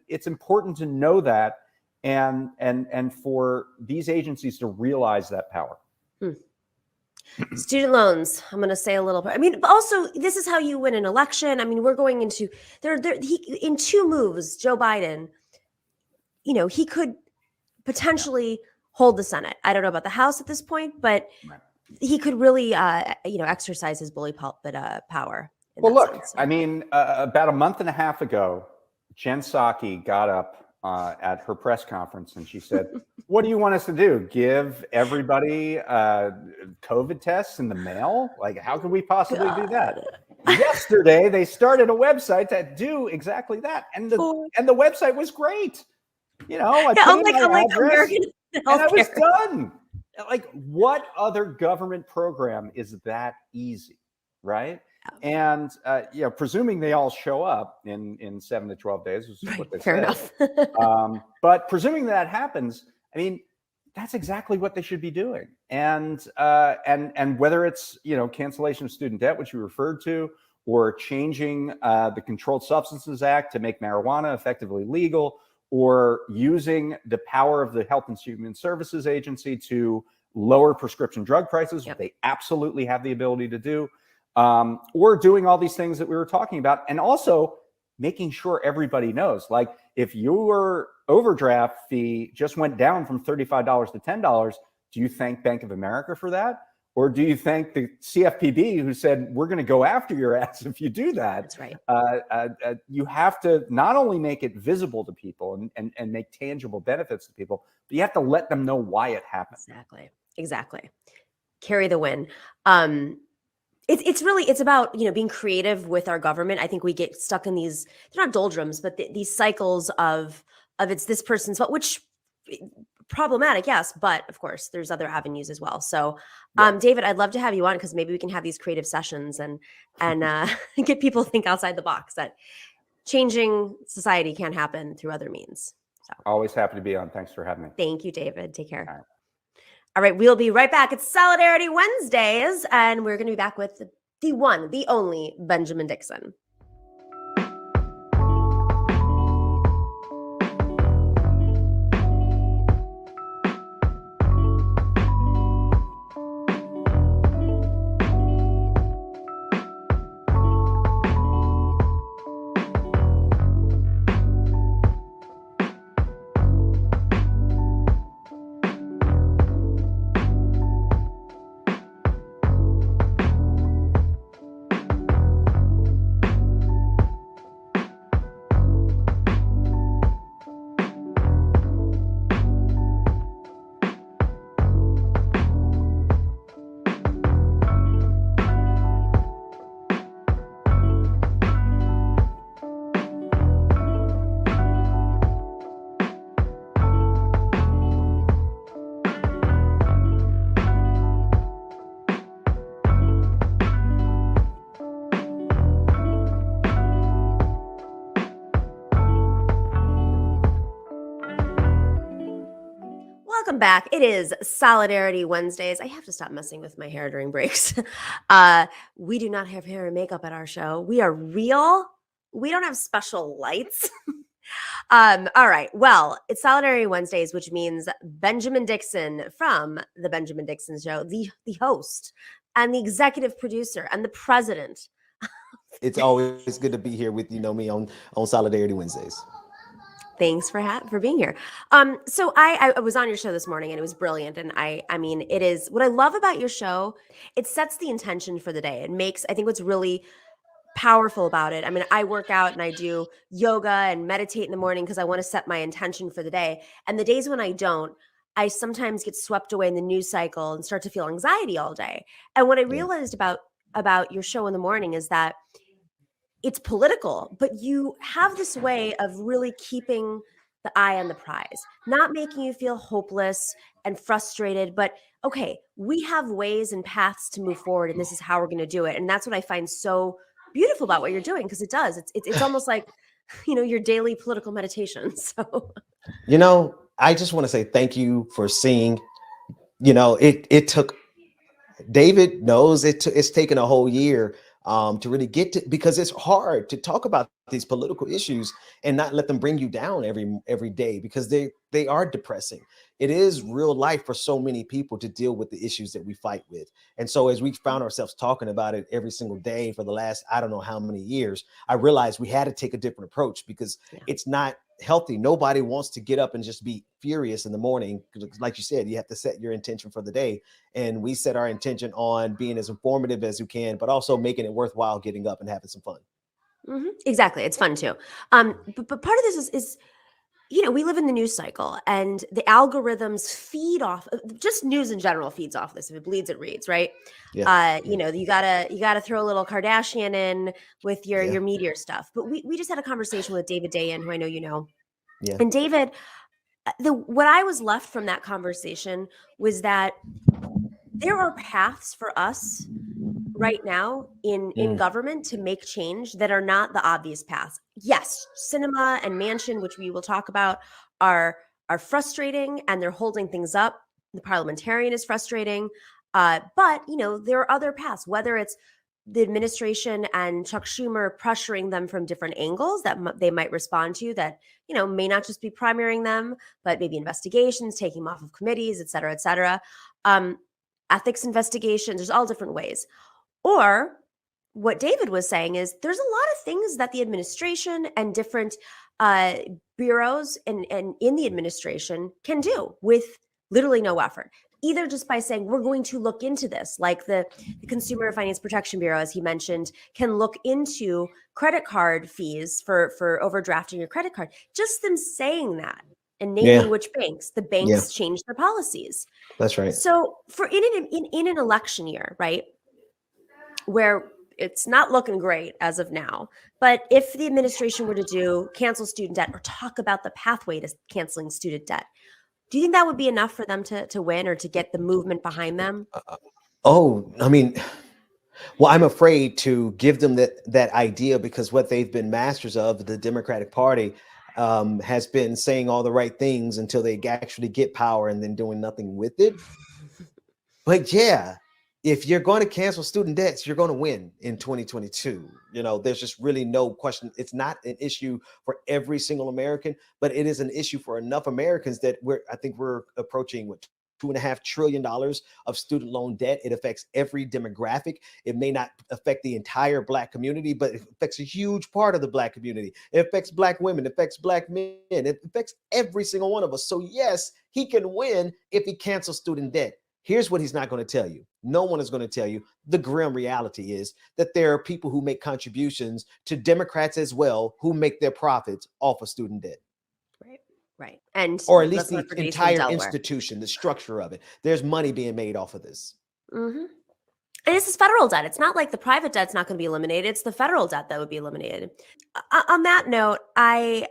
it's important to know that, and for these agencies to realize that power. Student loans. I'm going to say a little bit. I mean, also, this is how you win an election. I mean, we're going into in 2 moves. Joe Biden, he could potentially hold the Senate. I don't know about the House at this point, but he could really, exercise his bully pulpit power. Well, look, sense. I mean, about a month and a half ago, Jen Psaki got up at her press conference and she said, what do you want us to do? Give everybody COVID tests in the mail? Like, how could we possibly do that? Yesterday, they started a website that do exactly that. And the website was great. I put in my address and I was done. Like, what other government program is that easy, right? And presuming they all show up in 7 to 12 days, which is what they Fair say. enough. But presuming that happens, I mean, that's exactly what they should be doing. And whether it's cancellation of student debt, which you referred to, or changing the Controlled Substances Act to make marijuana effectively legal, or using the power of the Health and Human Services Agency to lower prescription drug prices, which they absolutely have the ability to do. Or doing all these things that we were talking about, and also making sure everybody knows, like, if your overdraft fee just went down from $35 to $10, do you thank Bank of America for that? Or do you thank the CFPB who said, we're going to go after your ass if you do that? That's right. You have to not only make it visible to people and make tangible benefits to people, but you have to let them know why it happened. Exactly. Carry the win. It's about, being creative with our government. I think we get stuck in these, they're not doldrums, but these cycles of it's this person's fault, which problematic, yes, but of course there's other avenues as well. So, David, I'd love to have you on, because maybe we can have these creative sessions and get people to think outside the box, that changing society can happen through other means. So, always happy to be on. Thanks for having me. Thank you, David. Take care. All right, we'll be right back. It's Solidarity Wednesdays, and we're going to be back with the one, the only Benjamin Dixon. Welcome back. It is Solidarity Wednesdays. I have to stop messing with my hair during breaks. We do not have hair and makeup at our show. We are real. We don't have special lights. All right. Well, it's Solidarity Wednesdays, which means Benjamin Dixon from the Benjamin Dixon Show, the host and the executive producer and the president. It's always good to be here with me on Solidarity Wednesdays. Thanks for being here. So I was on your show this morning and it was brilliant. And I mean, it is what I love about your show. It sets the intention for the day. It makes, I think what's really powerful about it. I mean, I work out and I do yoga and meditate in the morning because I want to set my intention for the day. And the days when I don't, I sometimes get swept away in the news cycle and start to feel anxiety all day. And what I realized about your show in the morning is that it's political, but you have this way of really keeping the eye on the prize, not making you feel hopeless and frustrated, but okay, we have ways and paths to move forward, and this is how we're going to do it. And that's what I find so beautiful about what you're doing, because it does. It's almost like, your daily political meditation. So, I just want to say thank you for seeing. It took. David knows it's taken a whole year to really get to, because it's hard to talk about these political issues and not let them bring you down every day, because they are depressing. It is real life for so many people to deal with the issues that we fight with. And so as we found ourselves talking about it every single day for the last, I don't know how many years, I realized we had to take a different approach, because it's not healthy. Nobody wants to get up and just be furious in the morning. Like you said, you have to set your intention for the day. And we set our intention on being as informative as you can, but also making it worthwhile getting up and having some fun. Mm-hmm. Exactly. It's fun too. But part of this is we live in the news cycle, and the algorithms feed off, just news in general feeds off this. If it bleeds, it reads, right? Yeah. You gotta throw a little Kardashian in with your meteor stuff. But we just had a conversation with David Dayen, who I know you know. Yeah. And David, what I was left from that conversation was that there are paths for us right now in government to make change that are not the obvious paths. Yes, cinema and Mansion, which we will talk about, are frustrating, and they're holding things up. The parliamentarian is frustrating, but there are other paths. Whether it's the administration and Chuck Schumer pressuring them from different angles that they might respond to, that may not just be primarying them, but maybe investigations, taking them off of committees, et cetera, et cetera. Ethics investigations. There's all different ways. Or what David was saying is there's a lot of things that the administration and different bureaus and in the administration can do with literally no effort, either just by saying, we're going to look into this, like the Consumer Finance Protection Bureau, as he mentioned, can look into credit card fees for overdrafting your credit card. Just them saying that and naming which banks, the banks change their policies. That's right. So for in an election year, right, where it's not looking great as of now, but if the administration were to cancel student debt or talk about the pathway to canceling student debt, do you think that would be enough for them to win or to get the movement behind them? Well, I'm afraid to give them that idea, because what they've been masters of, the Democratic Party, has been saying all the right things until they actually get power and then doing nothing with it. But if you're going to cancel student debts, you're going to win in 2022. There's just really no question. It's not an issue for every single American, but it is an issue for enough Americans that I think we're approaching $2.5 trillion of student loan debt. It affects every demographic. It may not affect the entire Black community, but it affects a huge part of the Black community. It affects Black women, it affects Black men, it affects every single one of us. So yes, he can win if he cancels student debt. Here's what he's not going to tell you. No one is going to tell you. The grim reality is that there are people who make contributions to Democrats as well, who make their profits off of student debt. Right. And or at least the entire institution, the structure of it. There's money being made off of this. Mm-hmm. And this is federal debt. It's not like the private debt's not going to be eliminated. It's the federal debt that would be eliminated. On that note, I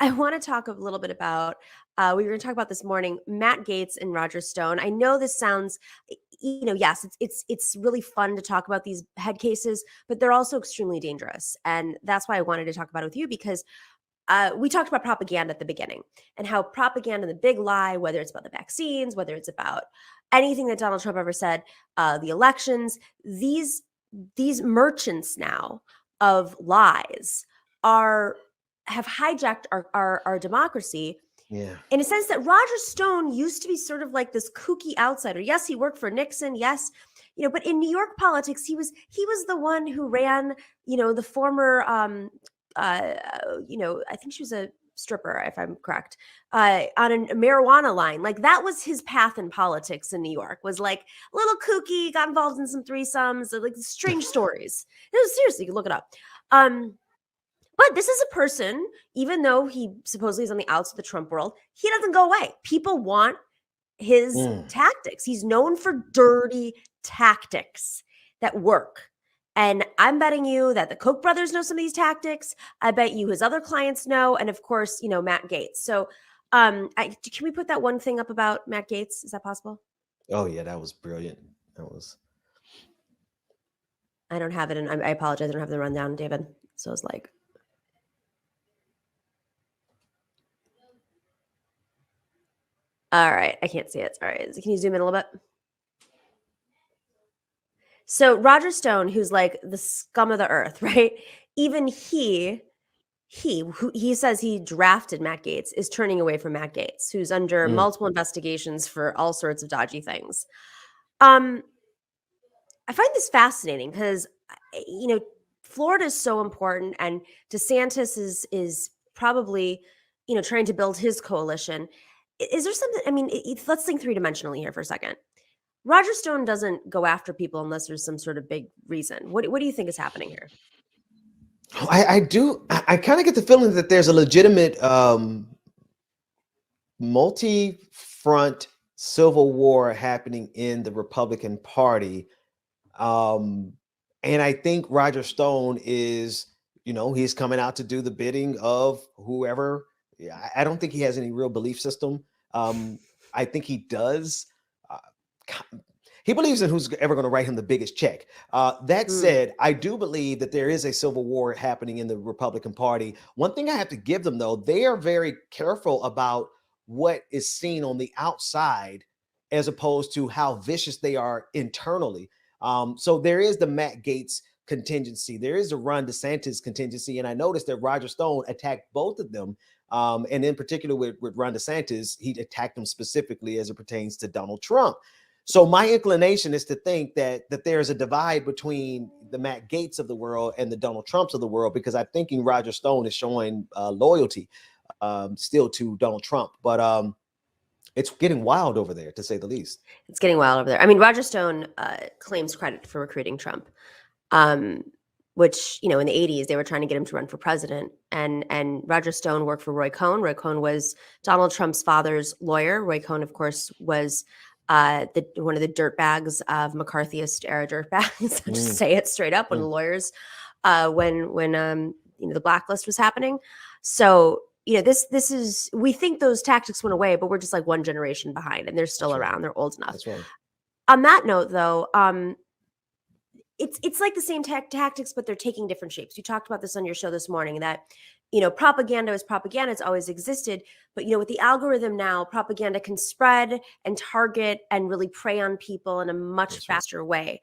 want to talk a little bit about, we were going to talk about this morning, Matt Gaetz and Roger Stone. I know this sounds, yes, it's really fun to talk about these head cases, but they're also extremely dangerous. And that's why I wanted to talk about it with you, because we talked about propaganda at the beginning and how propaganda, the big lie, whether it's about the vaccines, whether it's about anything that Donald Trump ever said, the elections, these merchants now of lies have hijacked our democracy. Yeah. In a sense that Roger Stone used to be sort of like this kooky outsider. Yes, he worked for Nixon. Yes, but in New York politics, he was the one who ran, the former, I think she was a stripper, if I'm correct, on a marijuana line. Like that was his path in politics in New York, was like a little kooky, got involved in some threesomes, like strange stories. No, seriously, you can look it up. But this is a person, even though he supposedly is on the outs of the Trump world, he doesn't go away. People want his tactics. He's known for dirty tactics that work. And I'm betting you that the Koch brothers know some of these tactics. I bet you his other clients know. And of course, Matt Gaetz. So can we put that one thing up about Matt Gaetz? Is that possible? Oh, yeah, that was brilliant. I don't have it. And I apologize. I don't have the rundown, David. So it's like. All right. I can't see it. All right. Can you zoom in a little bit? So Roger Stone, who's like the scum of the earth, right? Even he says he drafted Matt Gaetz, is turning away from Matt Gaetz, who's under multiple investigations for all sorts of dodgy things. I find this fascinating because, Florida is so important, and DeSantis is probably, trying to build his coalition. Is there something, let's think three-dimensionally here for a second. Roger Stone doesn't go after people unless there's some sort of big reason. What do you think is happening here? I kind of get the feeling that there's a legitimate multi-front civil war happening in the Republican Party. And I think Roger Stone is, he's coming out to do the bidding of whoever. I don't think he has any real belief system. I think he does. He believes in who's ever going to write him the biggest check. That said, I do believe that there is a civil war happening in the Republican Party. One thing I have to give them, though, they are very careful about what is seen on the outside as opposed to how vicious they are internally. So there is the Matt Gaetz contingency. There is the Ron DeSantis contingency. And I noticed that Roger Stone attacked both of them. And in particular with Ron DeSantis, he attacked him specifically as it pertains to Donald Trump. So my inclination is to think that there's a divide between the Matt Gaetz of the world and the Donald Trumps of the world, because I'm thinking Roger Stone is showing loyalty still to Donald Trump. But it's getting wild over there, to say the least. It's getting wild over there. Roger Stone claims credit for recruiting Trump, which, in the 80s, they were trying to get him to run for president. And Roger Stone worked for Roy Cohn. Roy Cohn was Donald Trump's father's lawyer. Roy Cohn, of course, was one of the dirtbags of McCarthyist era dirtbags. I'll just say it straight up. One of the lawyers when the blacklist was happening. So this is, we think those tactics went away, but we're just like one generation behind, and they're still around. They're old enough. That's right. On that note, though, it's like the same tactics, but they're taking different shapes. You talked about this on your show this morning, that propaganda is propaganda. It's always existed. But, with the algorithm now, propaganda can spread and target and really prey on people in a much faster way.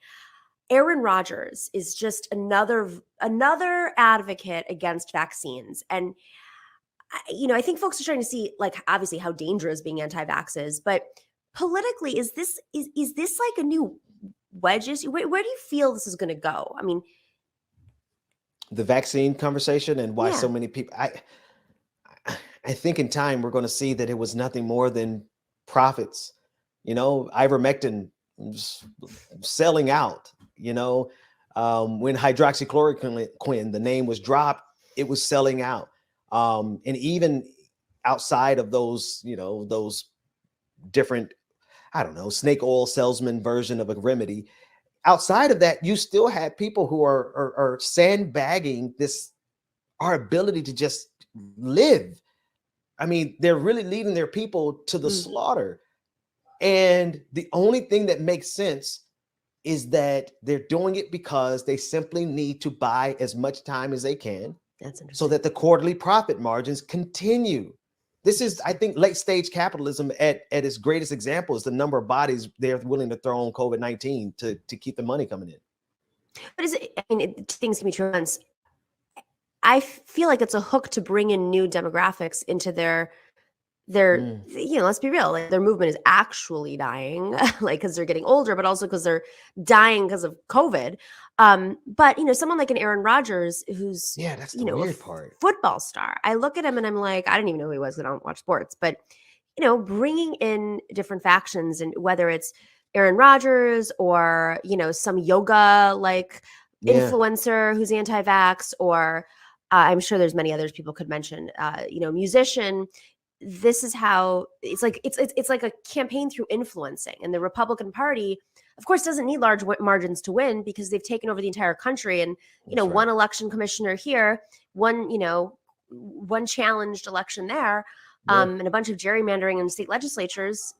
Aaron Rodgers is just another advocate against vaccines. And, I think folks are trying to see, like, obviously how dangerous being anti-vax is. But politically, is this like a new wedge issue? Where do you feel this is going to go? The vaccine conversation and why so many people, I think in time we're going to see that it was nothing more than profits. Ivermectin selling out. When hydroxychloroquine, the name was dropped, it was selling out. And even outside of those, those different, snake oil salesman version of a remedy. Outside of that, you still have people who are sandbagging our ability to just live. They're really leading their people to the slaughter. And the only thing that makes sense is that they're doing it because they simply need to buy as much time as they can That's interesting. so that the quarterly profit margins continue. This is, I think, late stage capitalism at its greatest example is the number of bodies they're willing to throw on COVID-19 to keep the money coming in. But things can be true. I feel like it's a hook to bring in new demographics into their let's be real, like their movement is actually dying, like because they're getting older, but also because they're dying because of COVID. But someone like an Aaron Rodgers, who's that's the weird part. Football star. I look at him and I'm like, I didn't even know who he was because I don't watch sports. But bringing in different factions, and whether it's Aaron Rodgers or some yoga influencer who's anti-vax, or I'm sure there's many others people could mention. Musician. This is how it's like a campaign through influencing, and the Republican Party, of course, doesn't need large margins to win because they've taken over the entire country. And one election commissioner here, one challenged election there, and a bunch of gerrymandering in state legislatures.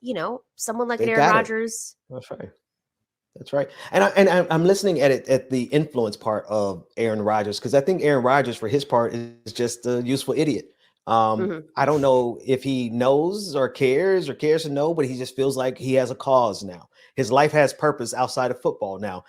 Someone like an Aaron Rodgers. That's right. And I'm listening at the influence part of Aaron Rodgers, because I think Aaron Rodgers, for his part, is just a useful idiot. I don't know if he knows or cares to know, but he just feels like he has a cause now. His life has purpose outside of football now.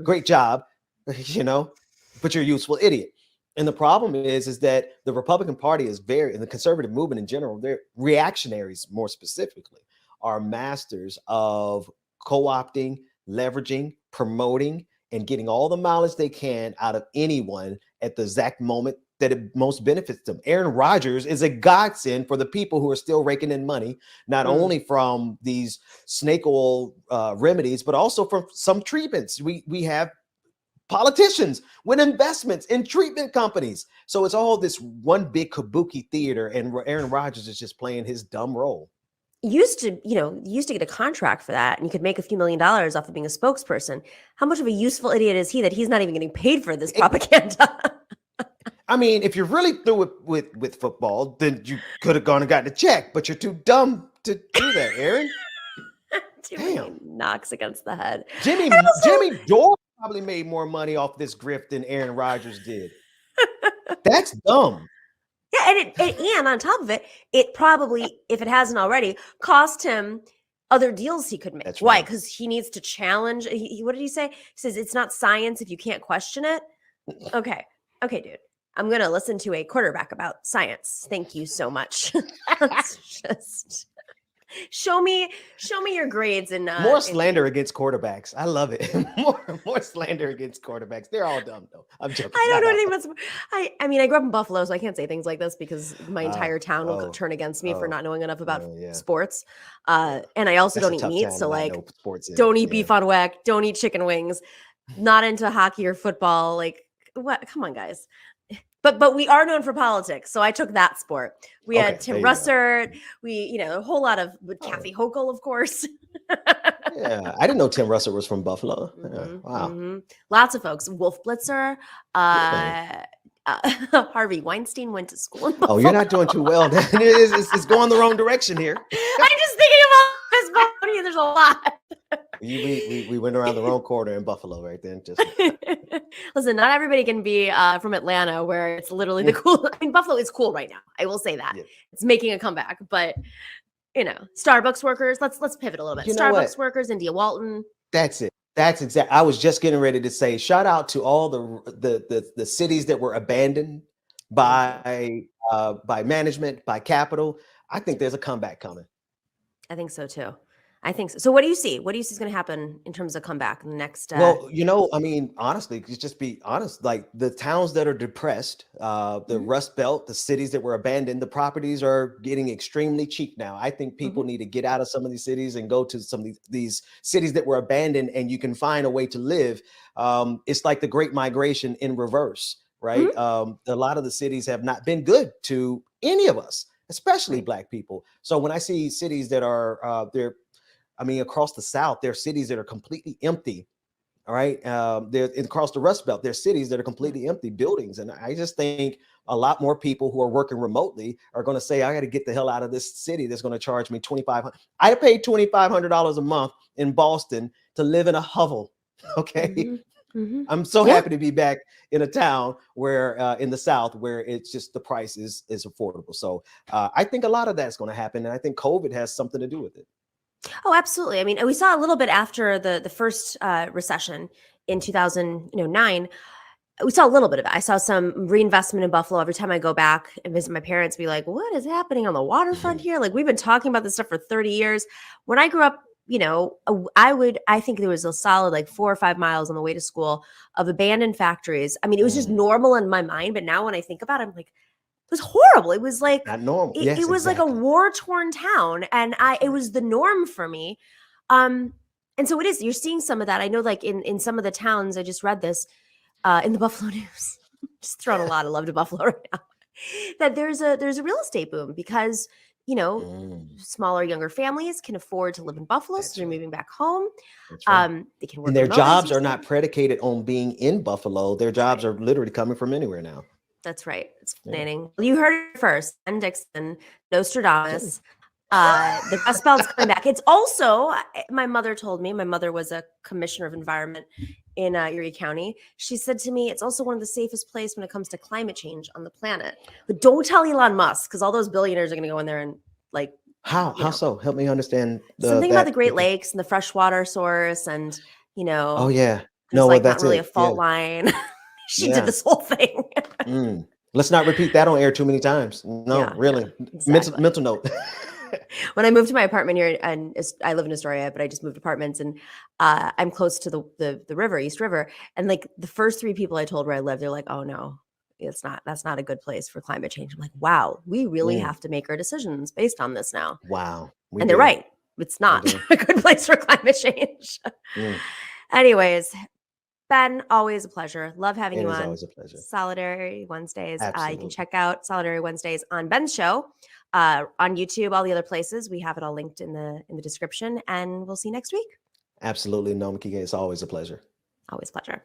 Great job, but you're a useful idiot. And the problem is that the Republican Party is and the conservative movement in general, they're reactionaries more specifically, are masters of co-opting, leveraging, promoting, and getting all the mileage they can out of anyone at the exact moment that it most benefits them. Aaron Rodgers is a godsend for the people who are still raking in money, not only from these snake oil remedies, but also from some treatments. We have politicians with investments in treatment companies. So it's all this one big kabuki theater, and Aaron Rodgers is just playing his dumb role. Used to get a contract for that, and you could make a few $1 million off of being a spokesperson. How much of a useful idiot is he that he's not even getting paid for this propaganda? I mean, if you're really through with football, then you could have gone and gotten a check, but you're too dumb to do that, Aaron. Too many knocks against the head. Jimmy Dore probably made more money off this grift than Aaron Rodgers did. That's dumb. Yeah, and on top of it, it probably, if it hasn't already, cost him other deals he could make. That's Why? right. Because he needs to challenge. What did he say? He says it's not science if you can't question it. Okay, dude. I'm going to listen to a quarterback about science. Thank you so much. That's just show me your grades and more slander against quarterbacks. I love it. more slander against quarterbacks. They're all dumb though. I'm joking. I don't know anything about. I mean, I grew up in Buffalo, so I can't say things like this because my entire town will turn against me for not knowing enough about sports. And I also don't eat meat, so don't eat beef on whack, don't eat chicken wings, not into hockey or football. Like what? Come on, guys. But we are known for politics, so I took that sport. We had Tim Russert. We, a whole lot of Kathy Hochul, of course. Yeah, I didn't know Tim Russert was from Buffalo. Wow, lots of folks. Wolf Blitzer, Harvey Weinstein went to school in Buffalo. Oh, you're not doing too well. It's going the wrong direction here. I'm just thinking about this body. There's a lot. We went around the wrong corner in Buffalo right then. Just listen, not everybody can be from Atlanta, where it's literally the cool. I mean, Buffalo is cool right now. I will say that it's making a comeback. But Starbucks workers. Let's pivot a little bit. Starbucks workers, India Walton. That's it. That's exactly. I was just getting ready to say, shout out to all the cities that were abandoned by management, by capital. I think there's a comeback coming. I think so too. I think so. So what do you see? What do you see is going to happen in terms of comeback in the next? Well, I mean, honestly, just be honest. Like the towns that are depressed, the Rust Belt, the cities that were abandoned, the properties are getting extremely cheap now. I think people need to get out of some of these cities and go to some of these cities that were abandoned, and you can find a way to live. It's like the Great Migration in reverse, right? A lot of the cities have not been good to any of us, especially Black people. So when I see cities that are across the South, there are cities that are completely empty. All right. Across the Rust Belt, there's cities that are completely empty buildings. And I just think a lot more people who are working remotely are going to say, I got to get the hell out of this city that's going to charge me $2,500. I paid $2,500 a month in Boston to live in a hovel. Okay. I'm so Yeah. happy to be back in a town where in the South where it's just the price is affordable. So I think a lot of that's going to happen, and I think COVID has something to do with it. Oh, absolutely. I mean, we saw a little bit after the first recession in 2009. We saw a little bit of it. I saw some reinvestment in Buffalo. Every time I go back and visit my parents, be like, what is happening on the waterfront here? Like, we've been talking about this stuff for 30 years. When I grew up, I think there was a solid like 4 or 5 miles on the way to school of abandoned factories. I mean, it was just normal in my mind. But now when I think about it, I'm like, it was horrible. It was like, Not normal. it was like a war-torn town. And it was the norm for me. And so it is, you're seeing some of that. I know like in some of the towns, I just read this, in the Buffalo News, just throwing a lot of love to Buffalo right now, that there's a real estate boom because, smaller, younger families can afford to live in Buffalo. So they're moving back home. They can work. And their remotely, jobs are not predicated on being in Buffalo. Their jobs are literally coming from anywhere now. That's right. It's fascinating. Well, you heard it first. Ben Dixon, Nostradamus. The Dust Belt's coming back. It's also, my mother told me, my mother was a commissioner of environment in Erie County. She said to me, it's also one of the safest places when it comes to climate change on the planet. But don't tell Elon Musk, because all those billionaires are going to go in there and like. How so? Help me understand. Something about the Great Lakes and the freshwater source, and Oh yeah, no, like that's not really it. a fault line. She did this whole thing. Let's not repeat that on air too many times. No, really. Exactly. Mental note. When I moved to my apartment here, and I live in Astoria, but I just moved apartments, and I'm close to the river, East River, and like the first 3 people I told where I live, they're like, "Oh no, that's not a good place for climate change." I'm like, "Wow, we really have to make our decisions based on this now." Wow, and they're right; it's not a good place for climate change. Anyways, Ben, always a pleasure. Love having you on. Always a pleasure. Solidarity Wednesdays. You Absolutely. can check out Solidarity Wednesdays on Ben's show, on YouTube, all the other places. We have it all linked in the description, and we'll see you next week. Absolutely, Nomiki. It's always a pleasure. Always a pleasure.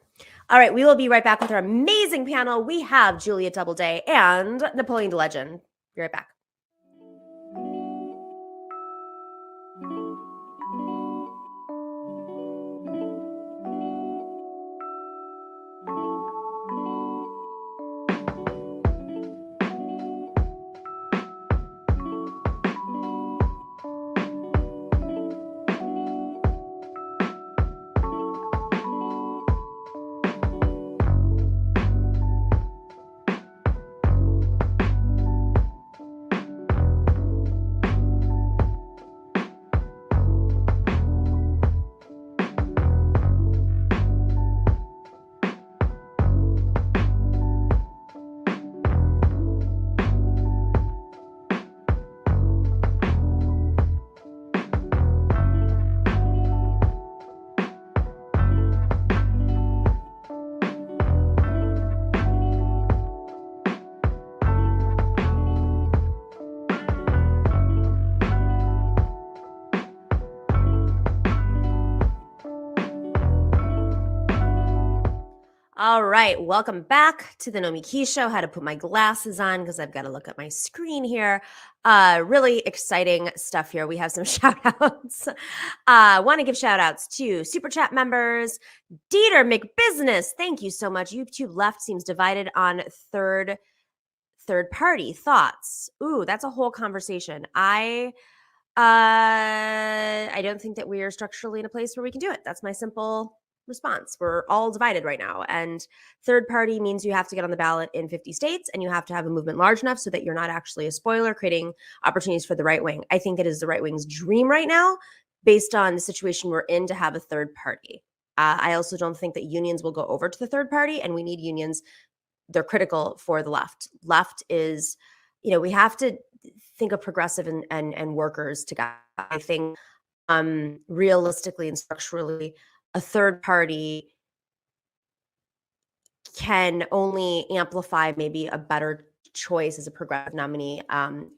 All right, we will be right back with our amazing panel. We have Julia Doubleday and Napoleon the Legend. Be right back. All right, welcome back to the Nomiki Show. Had to put my glasses on because I've got to look at my screen here. Really exciting stuff here. We have some shout outs. Want to give shout outs to Super Chat members. Dieter McBusiness, thank you so much. YouTube left seems divided on third party thoughts. Ooh, that's a whole conversation. I don't think that we are structurally in a place where we can do it. That's my simple response. We're all divided right now. And third party means you have to get on the ballot in 50 states and you have to have a movement large enough so that you're not actually a spoiler creating opportunities for the right wing. I think it is the right wing's dream right now based on the situation we're in to have a third party. I also don't think that unions will go over to the third party, and we need unions. They're critical for the left. Left is, we have to think of progressive and workers together. I think realistically and structurally, a third party can only amplify maybe a better choice as a progressive nominee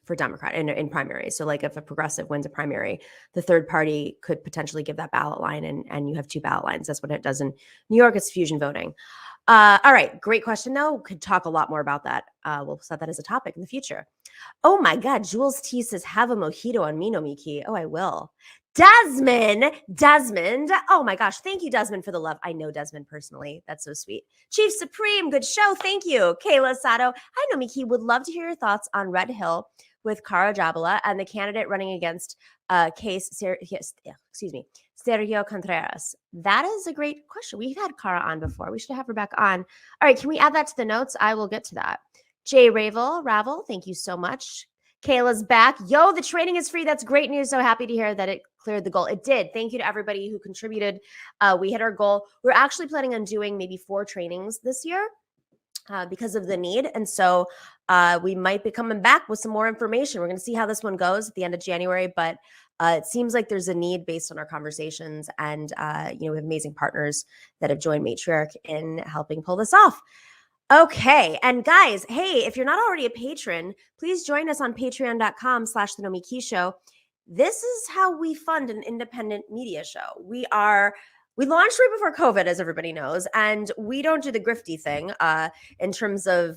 for Democrat in primaries. So like if a progressive wins a primary, the third party could potentially give that ballot line and you have 2 ballot lines. That's what it does in New York. It's fusion voting. All right. Great question though. Could talk a lot more about that. We'll set that as a topic in the future. Oh my God, Jules T says, have a mojito on me, no Miki. Oh, I will. Desmond. Oh my gosh, thank you, Desmond, for the love. I know Desmond personally. That's so sweet. Chief Supreme, good show. Thank you. Kayla Sato. Hi, Nomiki. Would love to hear your thoughts on Red Hill with Cara Jabala and the candidate running against Sergio Contreras. That is a great question. We've had Cara on before. We should have her back on. All right, can we add that to the notes? I will get to that. Jay Ravel, thank you so much. Kayla's back. Yo, the training is free. That's great news. So happy to hear that it cleared the goal. It did. Thank you to everybody who contributed. We hit our goal. We're actually planning on doing maybe 4 trainings this year because of the need. And so we might be coming back with some more information. We're going to see how this one goes at the end of January. But it seems like there's a need based on our conversations. And, we have amazing partners that have joined Matriarch in helping pull this off. Okay. And guys, hey, if you're not already a patron, please join us on patreon.com/The Nomiki Show. This is how we fund an independent media show. We launched right before COVID, as everybody knows, and we don't do the grifty thing in terms of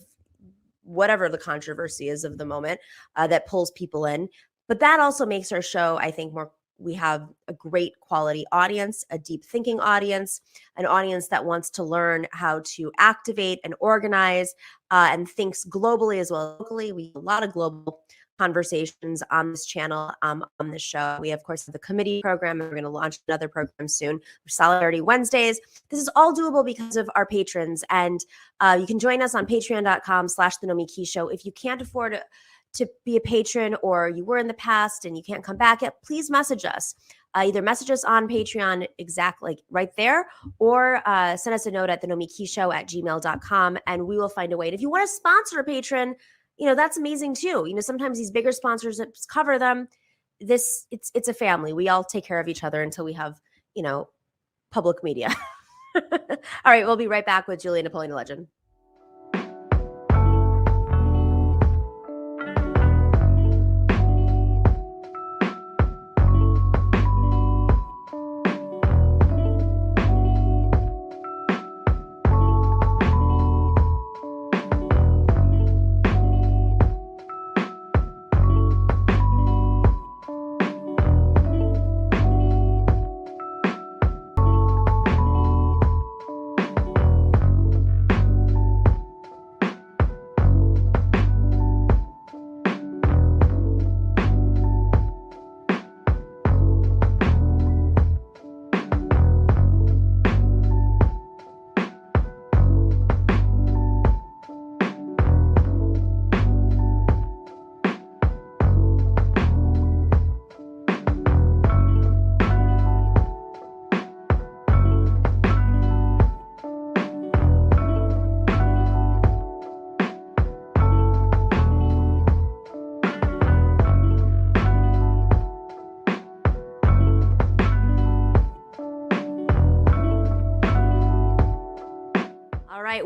whatever the controversy is of the moment that pulls people in. But that also makes our show, I think, we have a great quality audience, a deep thinking audience, an audience that wants to learn how to activate and organize and thinks globally as well as locally. We have a lot of global conversations on this channel, on this show. We, of course, have the committee program, and we're going to launch another program soon, Solidarity Wednesdays. This is all doable because of our patrons. And you can join us on patreon.com/The Nomiki Show. If you can't afford to be a patron, or you were in the past and you can't come back yet, please message us. Either message us on Patreon exactly right there, or send us a note at thenomikishow@gmail.com, and we will find a way. And if you want to sponsor a patron, that's amazing too. Sometimes these bigger sponsors cover them. It's a family. We all take care of each other until we have, public media. All right, we'll be right back with Julia Napoleon the Legend.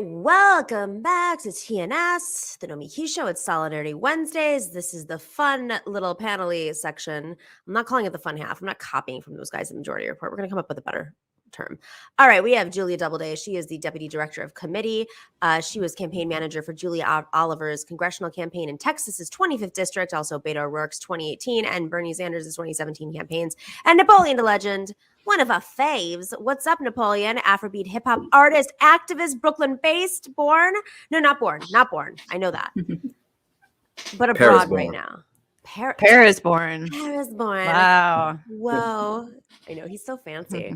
Welcome back to TNS, The Nomiki Show. It's Solidarity Wednesdays. This is the fun little panel-y section. I'm not calling it the fun half. I'm not copying from those guys in the Majority Report. We're going to come up with a better term. All right, we have Julia Doubleday. She is the Deputy Director of Committee. She was campaign manager for Julia Oliver's congressional campaign in Texas's 25th district, also Beto O'Rourke's 2018 and Bernie Sanders' 2017 campaigns. And Napoleon the Legend, one of our faves. What's up, Napoleon? Afrobeat hip-hop artist, activist, Brooklyn-based, born? No, not born. I know that. But abroad right now. Paris born. Wow. Whoa. I know, he's so fancy.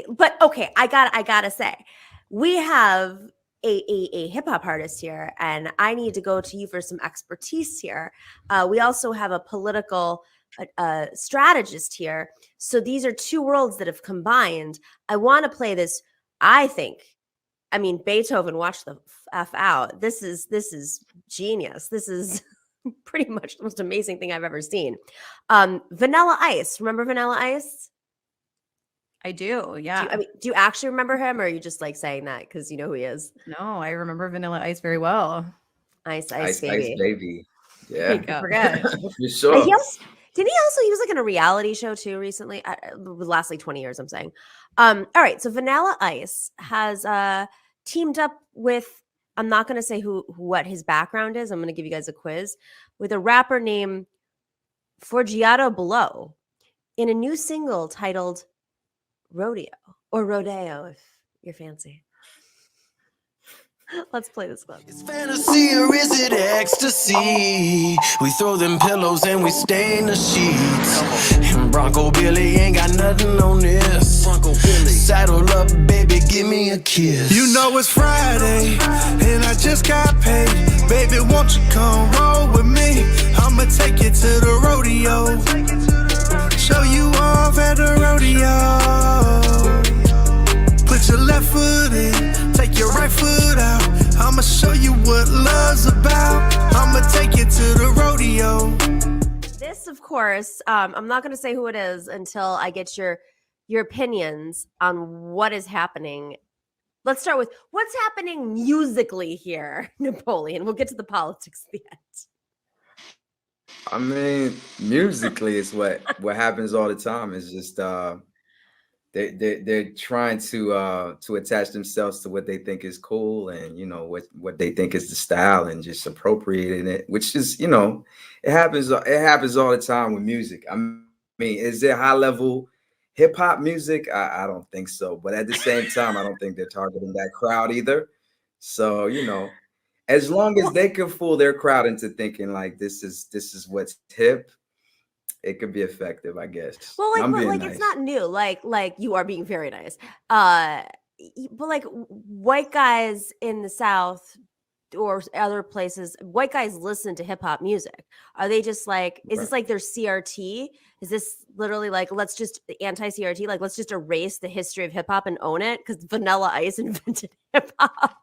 But okay, I gotta say, we have a hip-hop artist here, and I need to go to you for some expertise here. We also have a political strategist here. So these are two worlds that have combined. I want to play this. Beethoven, watch the F out. This is genius. This is pretty much the most amazing thing I've ever seen. Vanilla Ice. Remember Vanilla Ice? I do, yeah. Do you actually remember him, or are you just like saying that because you know who he is? No, I remember Vanilla Ice very well. Ice baby. Yeah. I forget. You saw. He was like in a reality show too recently. The last like 20 years, I'm saying. All right. So Vanilla Ice has teamed up with I'm not going to say what his background is. I'm going to give you guys a quiz with a rapper named Forgiato Below in a new single titled Rodeo or Rodeo, if you're fancy. Let's play this clip. It's fantasy or is it ecstasy? We throw them pillows and we stain the sheets. And Bronco Billy ain't got nothing on this. Bronco Billy, saddle up, baby, give me a kiss. You know it's Friday and I just got paid. Baby, won't you come roll with me? I'ma take you to the rodeo. Show you off at the rodeo. Put your left foot in, take your right foot out. I'ma show you what love's about. I'ma take you to the rodeo. This, of course, I'm not going to say who it is until I get your opinions on what is happening. Let's start with what's happening musically here, Napoleon. We'll get to the politics at the end. I mean, musically, it's what happens all the time. It's just they're trying to attach themselves to what they think is cool, and what they think is the style, and just appropriating it, which is it happens all the time with music. I mean, is there high level hip hop music? I don't think so, but at the same time, I don't think they're targeting that crowd either. So as long as they can fool their crowd into thinking like this is what's hip, it could be effective, I guess. Well, nice. It's not new. Like you are being very nice. But like white guys in the South or other places, white guys listen to hip hop music. Are they just like, is this like their CRT? Is this literally like, let's just anti-CRT? Like, let's just erase the history of hip hop and own it because Vanilla Ice invented hip hop.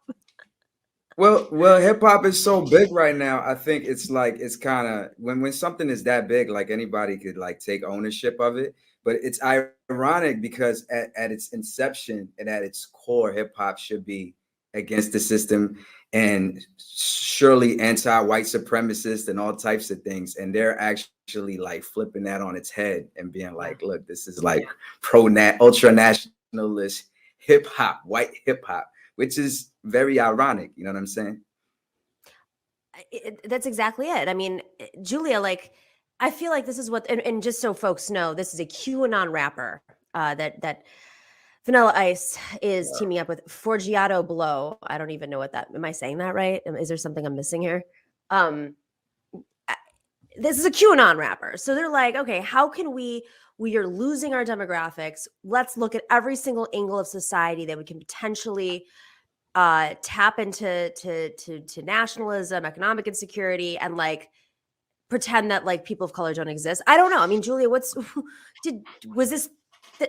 Well, hip hop is so big right now. I think it's kind of when something is that big, like anybody could like take ownership of it. But it's ironic because at its inception and at its core, hip hop should be against the system and surely anti-white supremacist and all types of things. And they're actually like flipping that on its head and being like, look, this is like ultra nationalist hip hop, white hip hop, which is very ironic. You know what I'm saying? That's exactly it. I mean, Julia, like, I feel like this is what, and just so folks know, this is a QAnon rapper that Vanilla Ice is teaming up with Forgiato Below. I don't even know what that, am I saying that right? Is there something I'm missing here? This is a QAnon rapper. So they're like, okay, how can we are losing our demographics. Let's look at every single angle of society that we can potentially tap into to nationalism, economic insecurity, and like pretend that like people of color don't exist. I don't know. I mean, Julia, was this?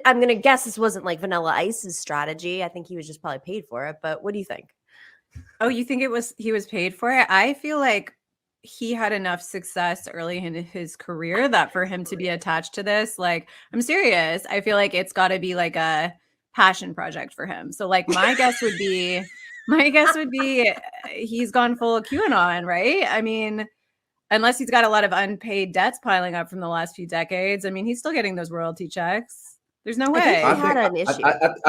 I'm gonna guess this wasn't like Vanilla Ice's strategy. I think he was just probably paid for it. But what do you think? Oh, you think he was paid for it? I feel like he had enough success early in his career that for him to be attached to this, like, I'm serious. I feel like it's got to be like a passion project for him. So like my guess would be he's gone full QAnon, right? I mean, unless he's got a lot of unpaid debts piling up from the last few decades. I mean, he's still getting those royalty checks. There's no way. I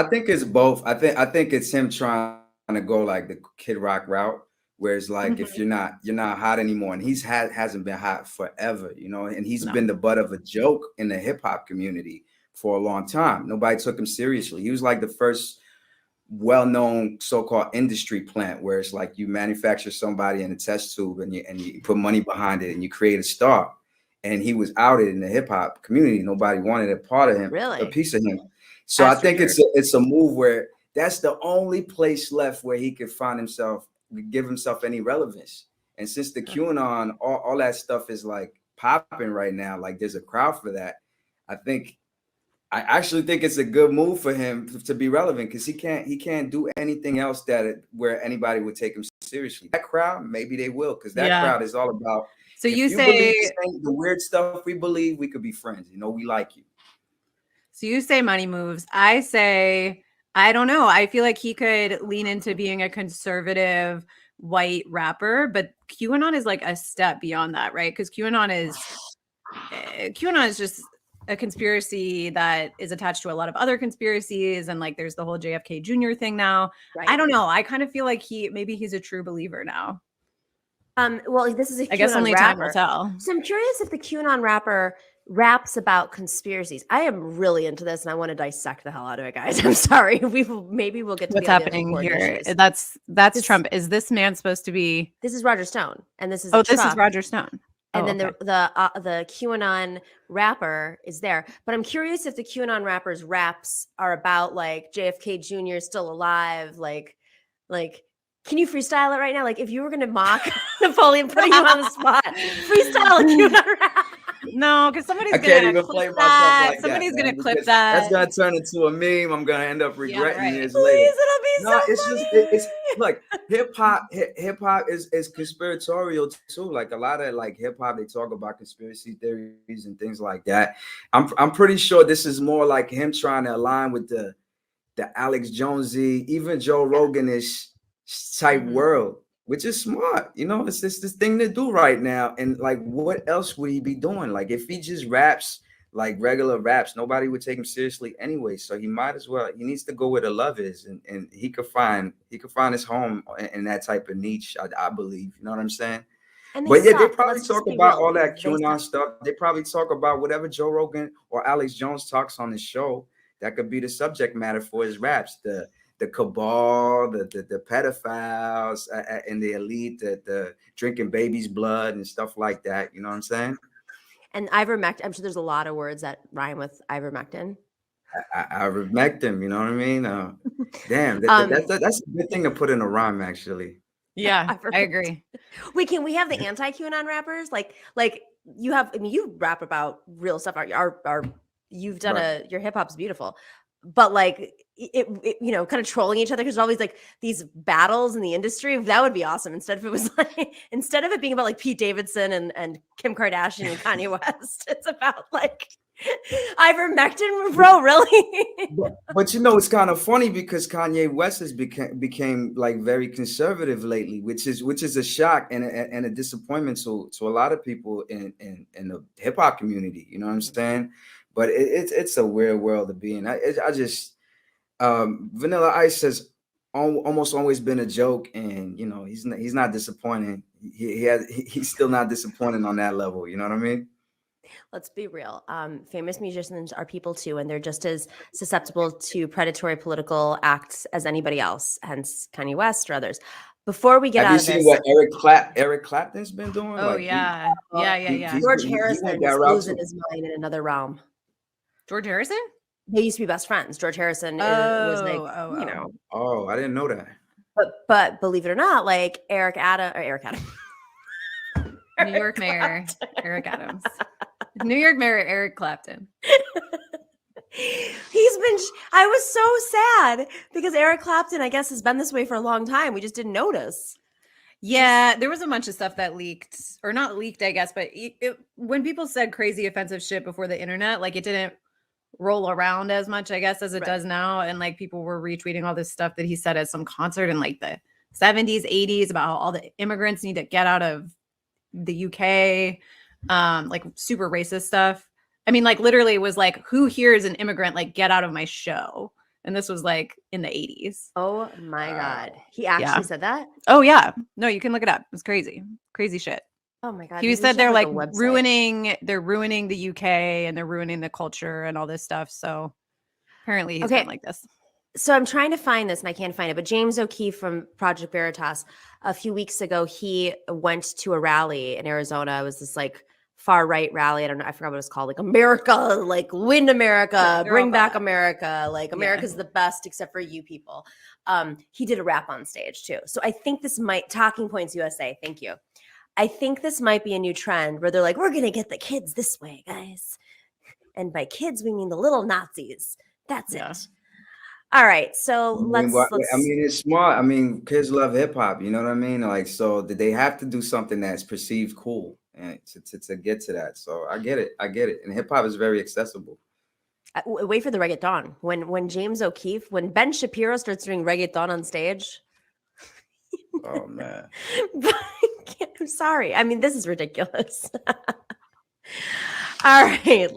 think it's both. I think it's him trying to go like the Kid Rock route, where it's like, if you're not hot anymore, and hasn't been hot forever, and he's been the butt of a joke in the hip hop community for a long time. Nobody took him seriously. He was like the first well-known so-called industry plant, where it's like you manufacture somebody in a test tube and you put money behind it and you create a star. And he was outed in the hip hop community. Nobody wanted a part of him, a piece of him. So that's I think it's a move where that's the only place left where he could find himself, give himself any relevance. And since the QAnon, all that stuff is like popping right now, like there's a crowd for that. I actually think it's a good move for him to be relevant, because he can't do anything else where anybody would take him seriously. That crowd, maybe they will, because that crowd is all about. So you say the weird stuff we believe, we could be friends. We like you. So you say money moves. I say, I don't know. I feel like he could lean into being a conservative white rapper, but QAnon is like a step beyond that, right? Because QAnon is just a conspiracy that is attached to a lot of other conspiracies, and like there's the whole JFK Jr. thing now. Right. I don't know. I kind of feel like maybe he's a true believer now. Well, this is a I guess QAnon only time will rapper. tell. So I'm curious if the QAnon rapper raps about conspiracies. I am really into this, and I want to dissect the hell out of it, guys. I'm sorry. Maybe we'll get to What's the happening here. issues. That's Trump. Is this man supposed to be? This is Roger Stone, and this is This is Roger Stone. And then okay. the QAnon rapper is there. But I'm curious if the QAnon rapper's raps are about like JFK Jr. still alive, like. Can you freestyle it right now? Like, if you were going to mock Napoleon, putting you on the spot, freestyle a QAnon rap. No, because somebody's I can't gonna even play clip myself that. like Somebody's that, gonna man, clip because that. That's gonna turn into a meme. I'm gonna end up regretting right. years Please, later. it'll be No, so it's funny. just it's look, hip hop is conspiratorial too. Like a lot of like hip hop, they talk about conspiracy theories and things like that. I'm pretty sure this is more like him trying to align with the Alex Jonesy, even Joe Rogan-ish type world, which is smart. You know, it's this thing to do right now. And like, what else would he be doing? Like, if he just raps like regular raps, nobody would take him seriously anyway. So he might as well. He needs to go where the love is, and he could find his home in that type of niche. I believe. You know what I'm saying? But yeah, they probably talk about all that QAnon stuff. They probably talk about whatever Joe Rogan or Alex Jones talks on his show. That could be the subject matter for his raps. The cabal, the pedophiles, and the elite, the drinking babies' blood and stuff like that. You know what I'm saying? And ivermectin. I'm sure there's a lot of words that rhyme with ivermectin. Ivermectin. You know what I mean? Damn, that's a good thing to put in a rhyme, actually. Yeah, I agree. Wait, can we have the anti-QAnon rappers? Like you have. I mean, you rap about real stuff. You've done your hip hop's beautiful, but like it you know, kind of trolling each other because there's always like these battles in the industry. That would be awesome. Instead of it being about like Pete Davidson and Kim Kardashian and Kanye West, it's about like ivermectin, bro. Really? but you know, it's kind of funny because Kanye West has became like very conservative lately, which is a shock and a disappointment to a lot of people in the hip hop community. You know what I'm saying? But it's a weird world to be in. I just Vanilla Ice has almost always been a joke, and you know he's not disappointing. He's still not disappointing on that level. You know what I mean? Let's be real. Famous musicians are people too, and they're just as susceptible to predatory political acts as anybody else. Hence Kanye West or others. Before we get out of this, have you seen what Eric Clapton's been doing? Oh, like, yeah. George Harrison is losing his mind in another realm. George Harrison? They used to be best friends. George Harrison was like, you know. Oh, I didn't know that. But believe it or not, like Eric Adams. New York Mayor Eric Adams. New York Mayor Eric Clapton. I was so sad because Eric Clapton, I guess, has been this way for a long time. We just didn't notice. Yeah, there was a bunch of stuff that leaked, or not leaked, I guess, but when people said crazy offensive shit before the internet, like it didn't roll around as much, I guess, as it does now. And like people were retweeting all this stuff that he said at some concert in like the 70s, 80s about how all the immigrants need to get out of the UK, like super racist stuff. I mean, like literally it was like, who here is an immigrant? Like, get out of my show. And this was like in the 80s. Oh my God. He actually said that? Oh yeah. No, you can look it up. It's crazy. Crazy shit. Oh my God. He said they're like ruining the UK and they're ruining the culture and all this stuff. So apparently he's been like this. So I'm trying to find this and I can't find it, but James O'Keefe from Project Veritas, a few weeks ago, he went to a rally in Arizona. It was this like far right rally. I don't know. I forgot what it was called. Like America, like win America, bring back America. Like America's the best except for you people. He did a rap on stage too. So I think this might, Talking Points USA. Thank you. I think this might be a new trend where they're like, we're going to get the kids this way, guys. And by kids, we mean the little Nazis. That's it. All right. So let's. I mean, it's smart. I mean, kids love hip hop. You know what I mean? Like, so they have to do something that's perceived cool and to get to that. So I get it. And hip hop is very accessible. Wait for the reggaeton. When James O'Keefe, when Ben Shapiro starts doing reggaeton on stage. Oh man. I'm sorry. I mean, this is ridiculous. All right,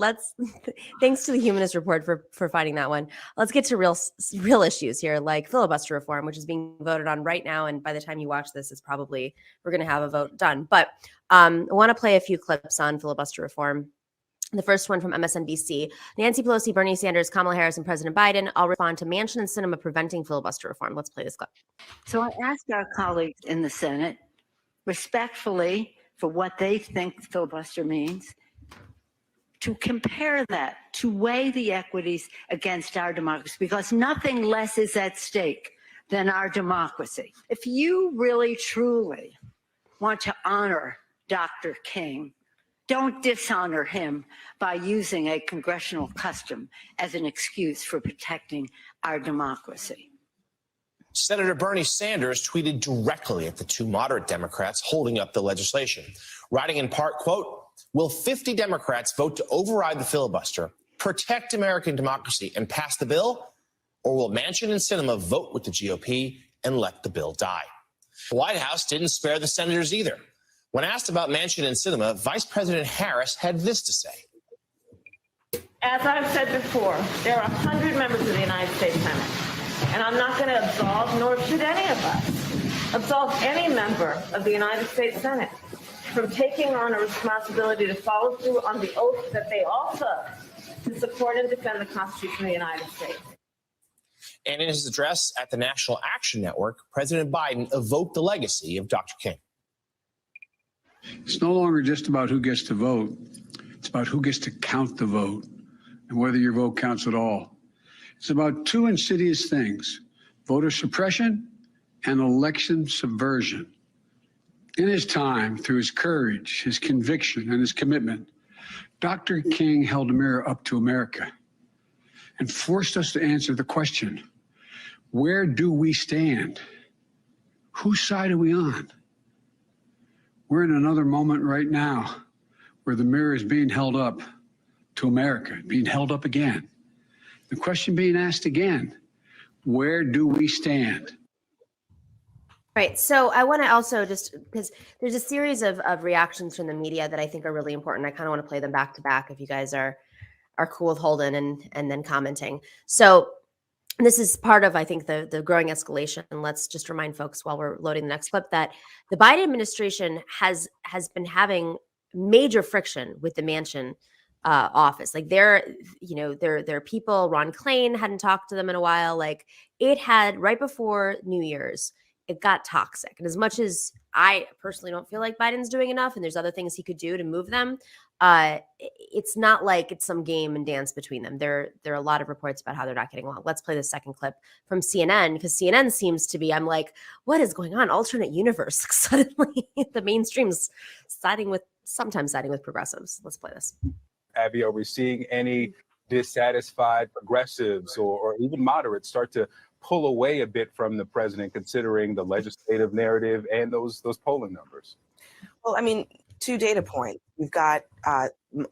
thanks to the Humanist Report for finding that one. Let's get to real issues here, like filibuster reform, which is being voted on right now. And by the time you watch this, we're going to have a vote done. But I want to play a few clips on filibuster reform. The first one from MSNBC. Nancy Pelosi, Bernie Sanders, Kamala Harris, and President Biden all respond to Manchin and Sinema preventing filibuster reform. Let's play this clip. So I asked our colleagues in the Senate respectfully for what they think filibuster means, to compare that, to weigh the equities against our democracy, because nothing less is at stake than our democracy. If you really, truly want to honor Dr. King, don't dishonor him by using a congressional custom as an excuse for protecting our democracy. Senator Bernie Sanders tweeted directly at the two moderate Democrats holding up the legislation, writing in part, quote, "Will 50 Democrats vote to override the filibuster, protect American democracy, and pass the bill? Or will Manchin and Sinema vote with the GOP and let the bill die?" The White House didn't spare the senators either. When asked about Manchin and Sinema, Vice President Harris had this to say. As I've said before, there are 100 members of the United States Senate, and I'm not going to absolve, nor should any of us, absolve any member of the United States Senate from taking on a responsibility to follow through on the oath that they all took to support and defend the Constitution of the United States. And in his address at the National Action Network, President Biden evoked the legacy of Dr. King. It's no longer just about who gets to vote. It's about who gets to count the vote and whether your vote counts at all. It's about two insidious things: voter suppression and election subversion. In his time, through his courage, his conviction, and his commitment, Dr. King held a mirror up to America and forced us to answer the question, where do we stand? Whose side are we on? We're in another moment right now where the mirror is being held up to America, being held up again. The question being asked again, where do we stand? Right. So I want to also just, because there's a series of reactions from the media that I think are really important. I kind of want to play them back to back if you guys are cool with holding and then commenting. So this is part of, I think, the growing escalation. And let's just remind folks while we're loading the next clip that the Biden administration has been having major friction with the Manchin office. Like their people, Ron Klain hadn't talked to them in a while. Like it had right before New Year's, it got toxic. And as much as I personally don't feel like Biden's doing enough, and there's other things he could do to move them, it's not like it's some game and dance between them. There are a lot of reports about how they're not getting along. Let's play the second clip from CNN, because CNN seems to be, I'm like, what is going on? Alternate universe. Suddenly the mainstream's sometimes siding with progressives. Let's play this. Abby, are we seeing any dissatisfied progressives or even moderates start to pull away a bit from the president, considering the legislative narrative and those polling numbers? Well, I mean, two data points. We've got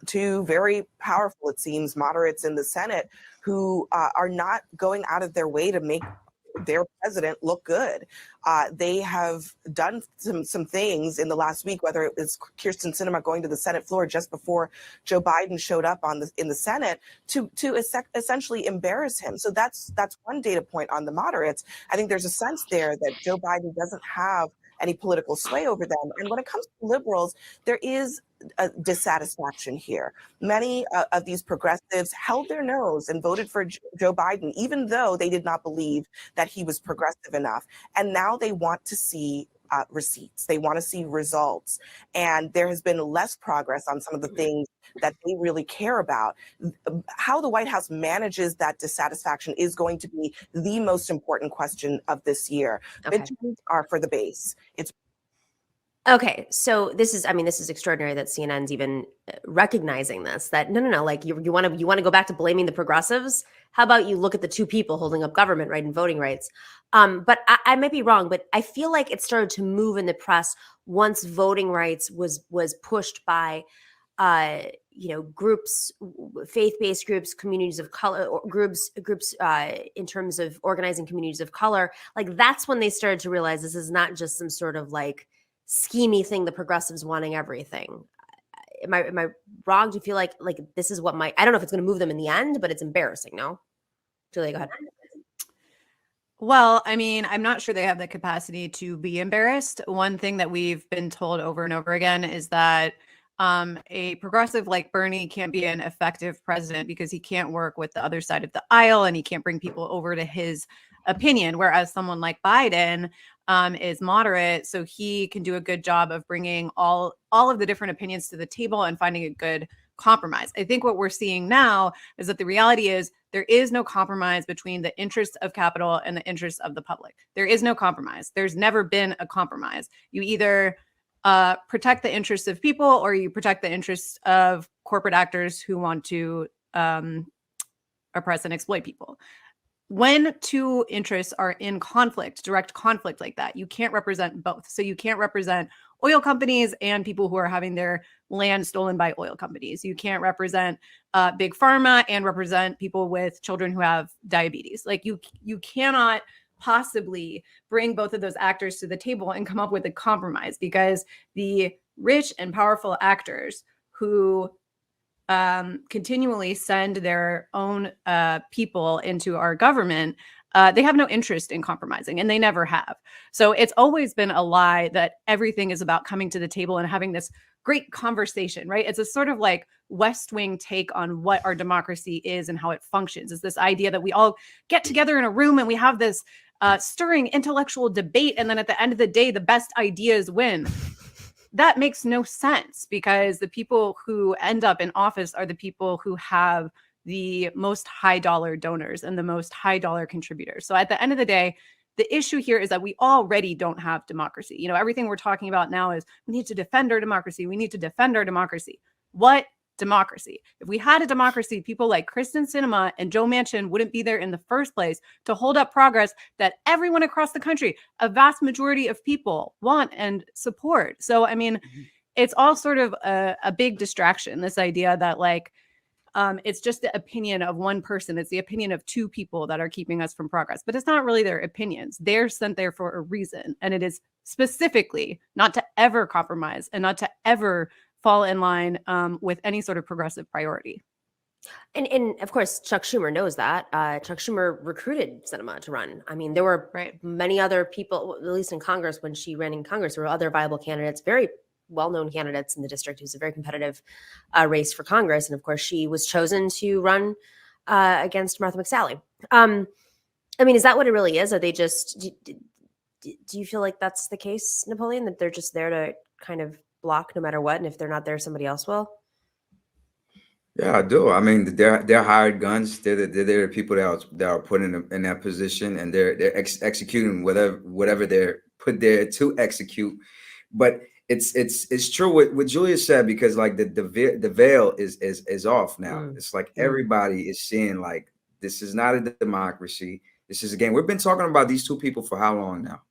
two very powerful, it seems, moderates in the Senate who are not going out of their way to make their president look good. They have done some things in the last week, whether it was Kirsten Sinema going to the Senate floor just before Joe Biden showed up in the Senate to essentially embarrass him. So that's one data point on the moderates. I think there's a sense there that Joe Biden doesn't have any political sway over them. And when it comes to liberals, there is a dissatisfaction here. Many of these progressives held their nose and voted for Joe Biden, even though they did not believe that he was progressive enough. And now they want to see receipts. They want to see results. And there has been less progress on some of the things that they really care about. How the White House manages that dissatisfaction is going to be the most important question of this year. Okay. Midterms are for the base. Okay, so this is extraordinary that CNN's even recognizing this, that no, like you want to go back to blaming the progressives? How about you look at the two people holding up government, right, and voting rights? But I might be wrong, but I feel like it started to move in the press once voting rights was pushed by groups, faith-based groups, communities of color, or groups in terms of organizing communities of color. Like that's when they started to realize this is not just some sort of like schemy thing, the progressives wanting everything. am I wrong? Do you feel like this is what might, I don't know if it's going to move them in the end, but it's embarrassing, no? Julia, go ahead. Well, I mean, I'm not sure they have the capacity to be embarrassed. One thing that we've been told over and over again is that a progressive like Bernie can't be an effective president because he can't work with the other side of the aisle and he can't bring people over to his opinion. Whereas someone like Biden is moderate, so he can do a good job of bringing all of the different opinions to the table and finding a good compromise. I think what we're seeing now is that the reality is there is no compromise between the interests of capital and the interests of the public. There is no compromise. There's never been a compromise. You either protect the interests of people or you protect the interests of corporate actors who want to oppress and exploit people. When two interests are in conflict, direct conflict like that, you can't represent both. So you can't represent oil companies and people who are having their land stolen by oil companies. You can't represent big pharma and represent people with children who have diabetes. Like you cannot possibly bring both of those actors to the table and come up with a compromise, because the rich and powerful actors who continually send their own people into our government, they have no interest in compromising, and they never have. So it's always been a lie that everything is about coming to the table and having this great conversation, right? It's a sort of like West Wing take on what our democracy is and how it functions. It's this idea that we all get together in a room and we have this stirring intellectual debate, and then at the end of the day, the best ideas win. That makes no sense, because the people who end up in office are the people who have the most high dollar donors and the most high dollar contributors. So at the end of the day, the issue here is that we already don't have democracy. You know, everything we're talking about now is we need to defend our democracy. We need to defend our democracy. What democracy? If we had a democracy, people like Kristen Sinema and Joe Manchin wouldn't be there in the first place to hold up progress that everyone across the country, a vast majority of people, want and support. So, I mean, it's all sort of a big distraction, this idea that like, it's just the opinion of one person. It's the opinion of two people that are keeping us from progress. But it's not really their opinions. They're sent there for a reason. And it is specifically not to ever compromise and not to ever fall in line with any sort of progressive priority. And of course, Chuck Schumer knows that. Chuck Schumer recruited Sinema to run. I mean, there were many other people, at least in Congress, when she ran in Congress, there were other viable candidates, very well-known candidates in the district. It was a very competitive race for Congress. And of course, she was chosen to run against Martha McSally. I mean, is that what it really is? Are they just, do you feel like that's the case, Napoleon, that they're just there to kind of block no matter what, and if they're not there, somebody else will? Yeah, I do. I mean, they're hired guns. They're the people that are put in that position, and they're executing whatever they're put there to execute. But it's true what Julia said, because like the veil is off now. It's like everybody is seeing like this is not a democracy. This is a game. We've been talking about these two people for how long now,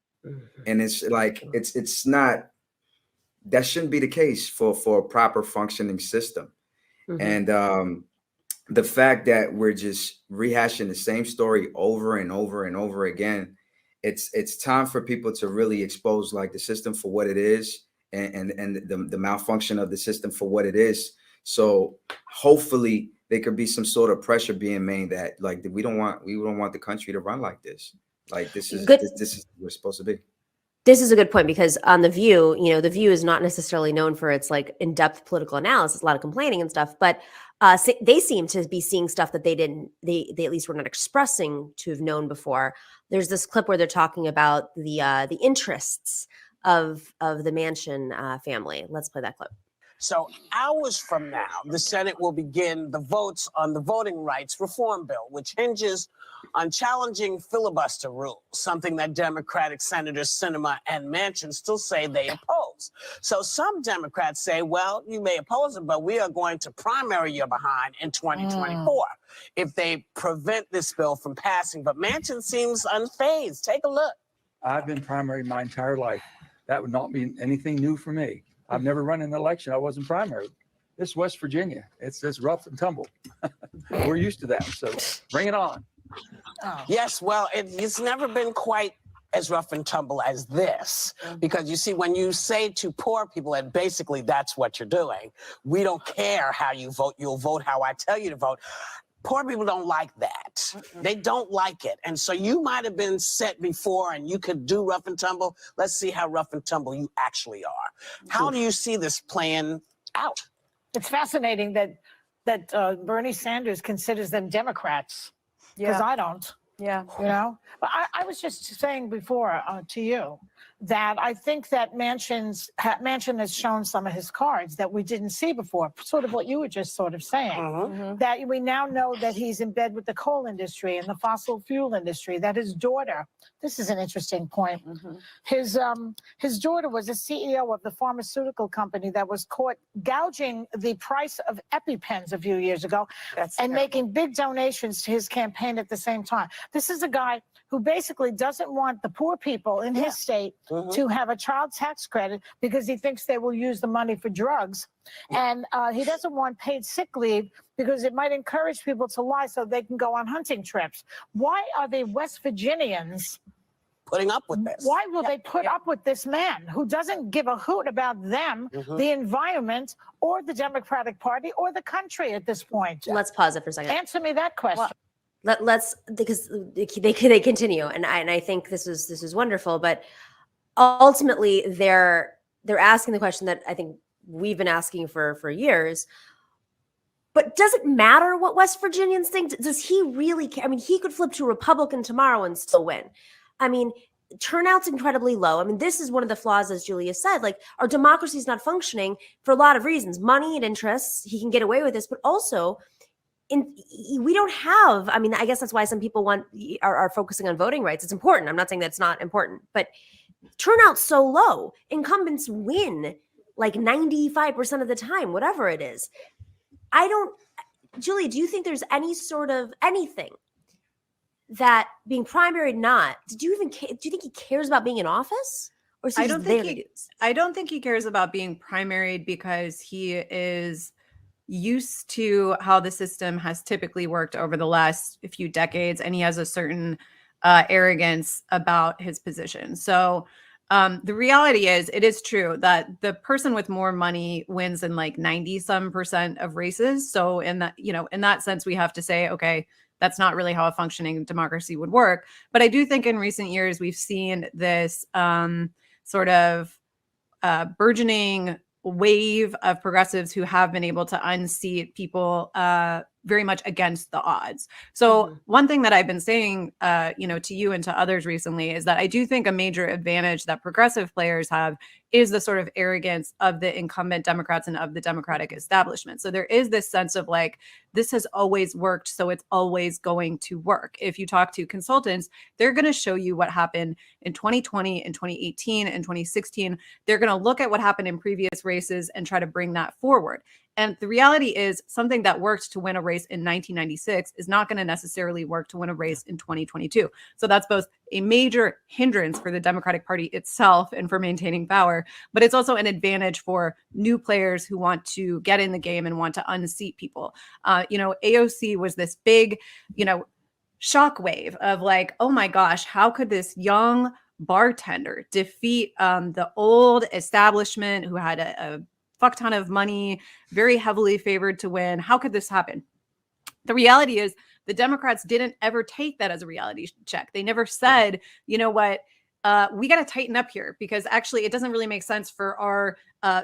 and it's like it's not. That shouldn't be the case for a proper functioning system. And the fact that we're just rehashing the same story over and over and over again, it's time for people to really expose like the system for what it is, and the malfunction of the system for what it is. So hopefully there could be some sort of pressure being made that like we don't want the country to run like this. Like this is what we're supposed to be. This is a good point, because on The View, you know, The View is not necessarily known for its like in-depth political analysis, a lot of complaining and stuff, but they seem to be seeing stuff that they at least were not expressing to have known before. There's this clip where they're talking about the interests of the Manchin family. Let's play that clip. So hours from now, the Senate will begin the votes on the voting rights reform bill, which hinges on challenging filibuster rules, something that Democratic Senators Sinema and Manchin still say they oppose. So some Democrats say, well, you may oppose it, but we are going to primary you behind in 2024 if they prevent this bill from passing. But Manchin seems unfazed. Take a look. I've been primary my entire life. That would not be anything new for me. I've never run an election. I wasn't primary. This is West Virginia. It's rough and tumble. We're used to that. So bring it on. Yes, well, it's never been quite as rough and tumble as this. Because you see, when you say to poor people, and basically that's what you're doing, we don't care how you vote, you'll vote how I tell you to vote. Poor people don't like that. They don't like it. And so you might have been set before and you could do rough and tumble. Let's see how rough and tumble you actually are. How do you see this playing out? It's fascinating that Bernie Sanders considers them Democrats, because I don't. Yeah. You know, but I was just saying before to you that I think that Manchin has shown some of his cards that we didn't see before, sort of what you were just sort of saying, that we now know that he's in bed with the coal industry and the fossil fuel industry, that his daughter, this is an interesting point, his daughter was a CEO of the pharmaceutical company that was caught gouging the price of EpiPens a few years ago and making big donations to his campaign at the same time. This is a guy who basically doesn't want the poor people in his state to have a child tax credit because he thinks they will use the money for drugs. And he doesn't want paid sick leave because it might encourage people to lie so they can go on hunting trips. Why are the West Virginians putting up with this? Why will they put up with this man who doesn't give a hoot about them, the environment, or the Democratic Party, or the country at this point? Let's pause it for a second. Answer me that question. Let's, because they continue, and I think this is wonderful, but ultimately they're asking the question that I think we've been asking for years. But does it matter what West Virginians think? Does he really care? I mean, he could flip to Republican tomorrow and still win. I mean, turnout's incredibly low. I mean, this is one of the flaws, as Julia said. Like, our democracy is not functioning for a lot of reasons. Money and interests, he can get away with this, but also we don't have, I mean, I guess that's why some people are focusing on voting rights. It's important. I'm not saying that's not important, but turnout's so low. Incumbents win like 95% of the time, whatever it is. Julia, do you think there's any sort of anything that being primaried not, do you think he cares about being in office? Or is he I don't think he cares about being primaried because he is used to how the system has typically worked over the last few decades, and he has a certain arrogance about his position. So the reality is, it is true that the person with more money wins in like 90% of races. So in that sense, we have to say, okay, that's not really how a functioning democracy would work. But I do think in recent years, we've seen this sort of burgeoning wave of progressives who have been able to unseat people very much against the odds. So one thing that I've been saying, to you and to others recently is that I do think a major advantage that progressive players have is the sort of arrogance of the incumbent Democrats and of the Democratic establishment. So there is this sense of like, this has always worked, so it's always going to work. If you talk to consultants, they're going to show you what happened in 2020 and 2018 and 2016. They're going to look at what happened in previous races and try to bring that forward. And the reality is, something that worked to win a race in 1996 is not going to necessarily work to win a race in 2022. So that's both a major hindrance for the Democratic Party itself and for maintaining power, but it's also an advantage for new players who want to get in the game and want to unseat people. AOC was this big, shockwave of like, oh my gosh, how could this young bartender defeat the old establishment who had a fuck ton of money, very heavily favored to win? How could this happen? The reality is, the Democrats didn't ever take that as a reality check. They never said, you know what, we got to tighten up here, because actually it doesn't really make sense for our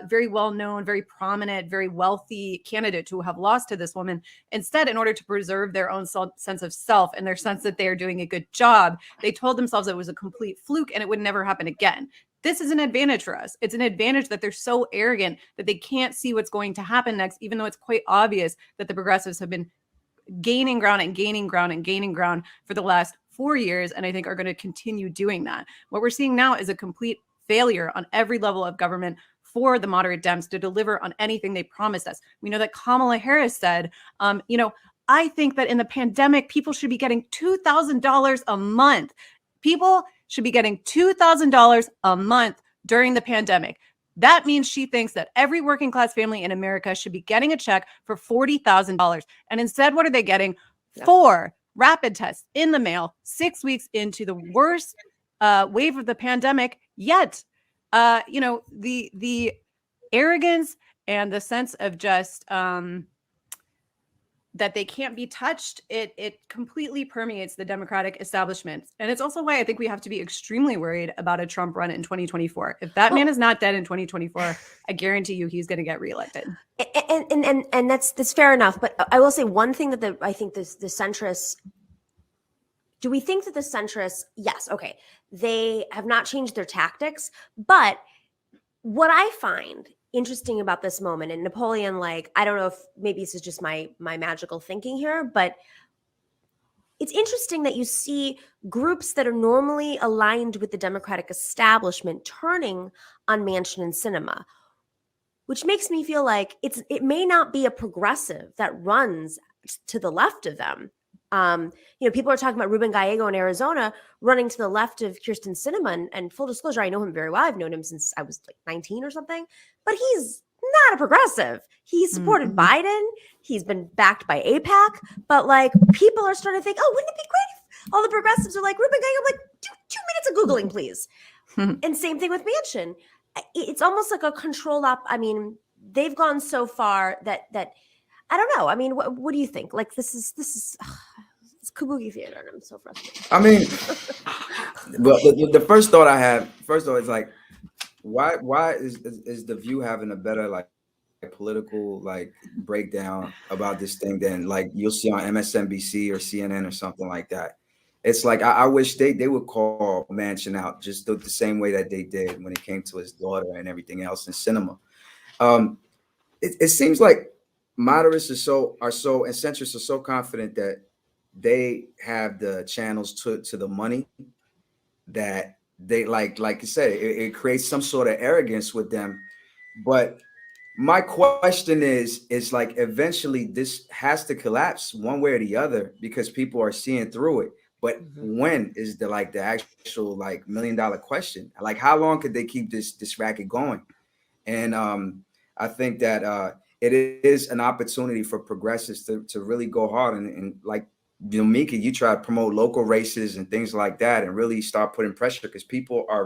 very well-known, very prominent, very wealthy candidate to have lost to this woman. Instead, in order to preserve their own sense of self and their sense that they are doing a good job, they told themselves it was a complete fluke and it would never happen again. This is an advantage for us. It's an advantage that they're so arrogant that they can't see what's going to happen next, even though it's quite obvious that the progressives have been gaining ground and gaining ground and gaining ground for the last 4 years, and I think are going to continue doing that. What we're seeing now is a complete failure on every level of government for the moderate Dems to deliver on anything they promised us. We know that Kamala Harris said, I think that in the pandemic, people should be getting $2,000 a month. People should be getting $2,000 a month during the pandemic. That means she thinks that every working class family in America should be getting a check for $40,000. And instead, what are they getting? 4 rapid tests in the mail 6 weeks into the worst wave of the pandemic yet. The arrogance and the sense of just that they can't be touched, it completely permeates the Democratic establishment. And it's also why I think we have to be extremely worried about a Trump run in 2024. If that man is not dead in 2024, I guarantee you he's going to get reelected. And that's fair enough. But I will say one thing that I think the centrists, do we think that the centrists, yes, okay, they have not changed their tactics, but what I find interesting about this moment, and Napoleon, like, I don't know if maybe this is just my magical thinking here, but it's interesting that you see groups that are normally aligned with the Democratic establishment turning on Manchin and Sinema, which makes me feel like it may not be a progressive that runs to the left of them. People are talking about Ruben Gallego in Arizona running to the left of Kyrsten Sinema, and full disclosure, I know him very well. I've known him since I was like 19 or something, but he's not a progressive. He supported Biden. He's been backed by AIPAC, but like people are starting to think, oh, wouldn't it be great if all the progressives are like Ruben Gallego? I'm like, 2 minutes of Googling, please. And same thing with Manchin. It's almost like a controlled up. I mean, they've gone so far that I don't know. I mean, what do you think? Like, this is it's kabuki theater, and I'm so frustrated. I mean, well, the first thought I have, is like, why is the View having a better like political like breakdown about this thing than like you'll see on MSNBC or CNN or something like that? It's like I wish they would call Manchin out just the same way that they did when it came to his daughter and everything else in Sinema. It seems like moderates are so and centrists are so confident that they have the channels to the money that they like you said, it creates some sort of arrogance with them. But my question is like eventually this has to collapse one way or the other because people are seeing through it. But when is the actual like $1 million question? Like how long could they keep this racket going? And I think that it is an opportunity for progressives to really go hard and like, Mika, you try to promote local races and things like that and really start putting pressure because people are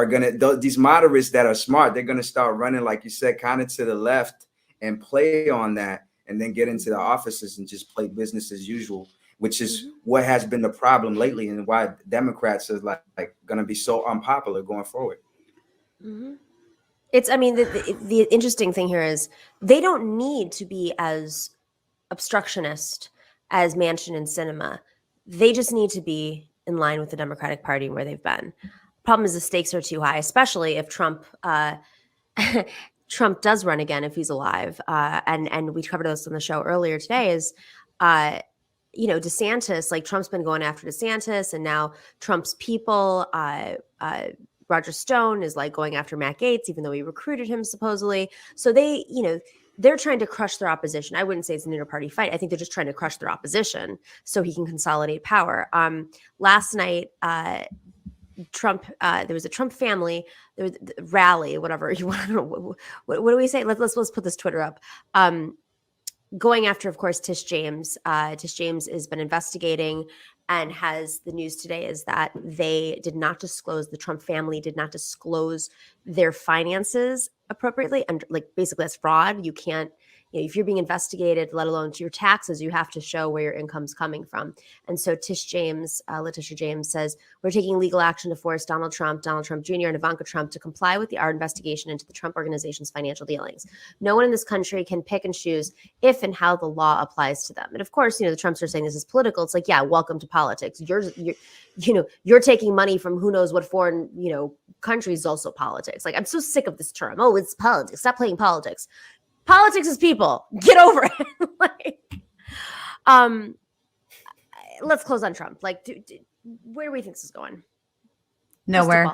gonna, these moderates that are smart, they're gonna start running, like you said, kind of to the left and play on that and then get into the offices and just play business as usual, which is what has been the problem lately and why Democrats are like gonna be so unpopular going forward. It's, I mean, the interesting thing here is they don't need to be as obstructionist as Manchin and Sinema. They just need to be in line with the Democratic Party where they've been. Problem is the stakes are too high, especially if Trump does run again if he's alive. And we covered this on the show earlier today. Is DeSantis, like Trump's been going after DeSantis, and now Trump's people. Roger Stone is like going after Matt Gaetz, even though he recruited him supposedly. So they're trying to crush their opposition. I wouldn't say it's an inter-party fight. I think they're just trying to crush their opposition so he can consolidate power. Last night, Trump, there was a Trump family, there was a rally, whatever you want to know. What do we say? Let's put this Twitter up. Going after, of course, Tish James. Tish James has been investigating and has the news today is that they did not disclose, the Trump family did not disclose their finances appropriately. And like basically that's fraud. You can't, if you're being investigated, let alone to your taxes, you have to show where your income's coming from. And so Tish James, Letitia James says, we're taking legal action to force Donald Trump Jr. and Ivanka Trump to comply with our investigation into the Trump Organization's financial dealings. No one in this country can pick and choose if and how the law applies to them. And of course, the Trumps are saying this is political. It's like, yeah, welcome to politics. You're taking money from who knows what foreign, countries is also politics. Like, I'm so sick of this term. Oh, it's politics. Stop playing politics. Politics is people. Get over it. Let's close on Trump. Like, where do we think this is going? Nowhere.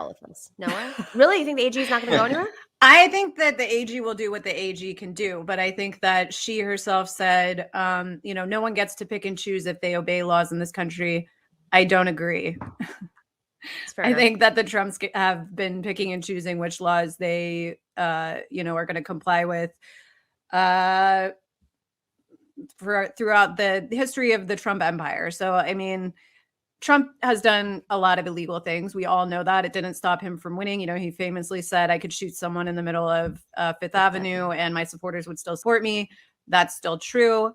Nowhere? Really? You think the AG is not going to go anywhere? I think that the AG will do what the AG can do, but I think that she herself said, no one gets to pick and choose if they obey laws in this country. I don't agree. I think that the Trumps have been picking and choosing which laws they, are going to comply with. Throughout the history of the Trump empire. So, I mean, Trump has done a lot of illegal things. We all know that. It didn't stop him from winning. You know, he famously said, I could shoot someone in the middle of Fifth Avenue and my supporters would still support me. That's still true.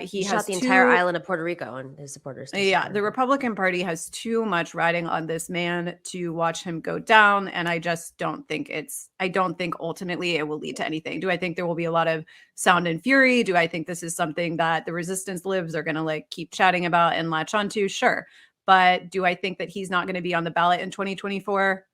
He shot has the entire island of Puerto Rico and his supporters. Yeah, the Republican Party has too much riding on this man to watch him go down. And I just don't think ultimately it will lead to anything. Do I think there will be a lot of sound and fury? Do I think this is something that the resistance libs are going to like keep chatting about and latch onto? Sure. But do I think that he's not going to be on the ballot in 2024?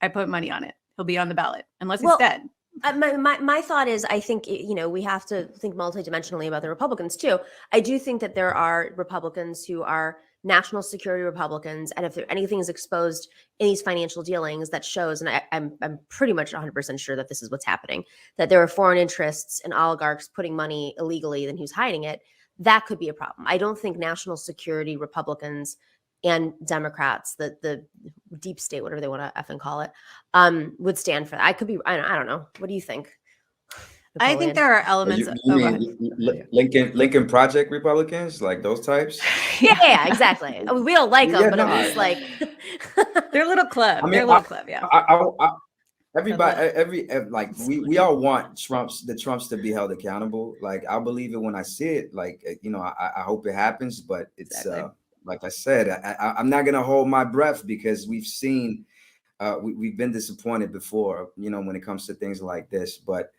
I put money on it. He'll be on the ballot unless he's dead. My thought is, I think, you know, we have to think multidimensionally about the Republicans too. I do think that there are Republicans who are national security Republicans, and if anything is exposed in these financial dealings that shows, and I'm pretty much 100% sure that this is what's happening, that there are foreign interests and oligarchs putting money illegally, then who's hiding it, that could be a problem. I don't think national security Republicans and Democrats, the deep state, whatever they want to effing call it, would stand for that. I could be, I don't know. What do you think? I think there are elements. Lincoln Project Republicans, like those types? Yeah, exactly. I mean, we don't like them, but I'm just like, they're a little club. I mean, they're a little club, yeah. Everybody, like we all want the Trumps to be held accountable. Like I believe it when I see it. Like you know, I hope it happens, but it's exactly. Like I said, I'm not gonna hold my breath because we've seen, we've been disappointed before, you know, when it comes to things like this. But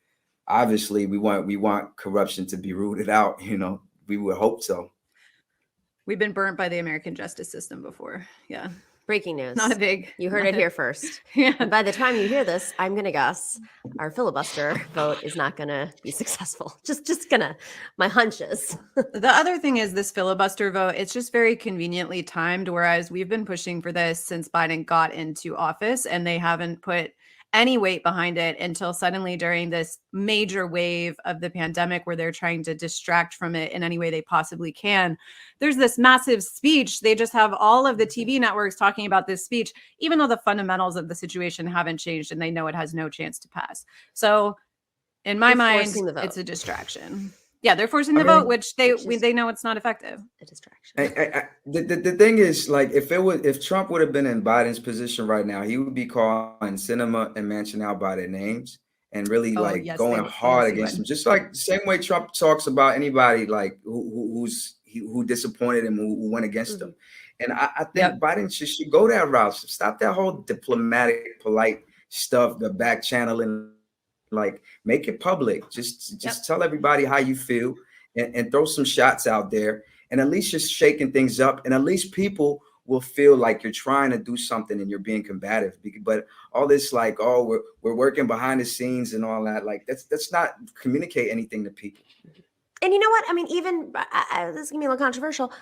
obviously, we want corruption to be rooted out. You know, we would hope so. We've been burnt by the American justice system before. Yeah. Breaking news. Not a big. You heard it here first. Yeah. And by the time you hear this, I'm going to guess our filibuster vote is not going to be successful. Just gonna, my hunches. The other thing is this filibuster vote, it's just very conveniently timed, whereas we've been pushing for this since Biden got into office and they haven't put any weight behind it until suddenly during this major wave of the pandemic where they're trying to distract from it in any way they possibly can. There's this massive speech. They just have all of the TV networks talking about this speech, even though the fundamentals of the situation haven't changed and they know it has no chance to pass. So in my mind, it's a distraction. Yeah, they're forcing the vote, which they know it's not effective. A distraction. The thing is, like, if Trump would have been in Biden's position right now, he would be calling Cinema and Manchin out by their names and really going hard against them. Just like the same way Trump talks about anybody like who disappointed him, who went against him. And I think Biden should go that route. Stop that whole diplomatic, polite stuff, the back channeling. Like, make it public. Just tell everybody how you feel and throw some shots out there. And at least just shaking things up. And at least people will feel like you're trying to do something and you're being combative. But all this like, oh, we're working behind the scenes and all that, like that's not communicate anything to people. And you know what? I mean, even this is gonna be a little controversial.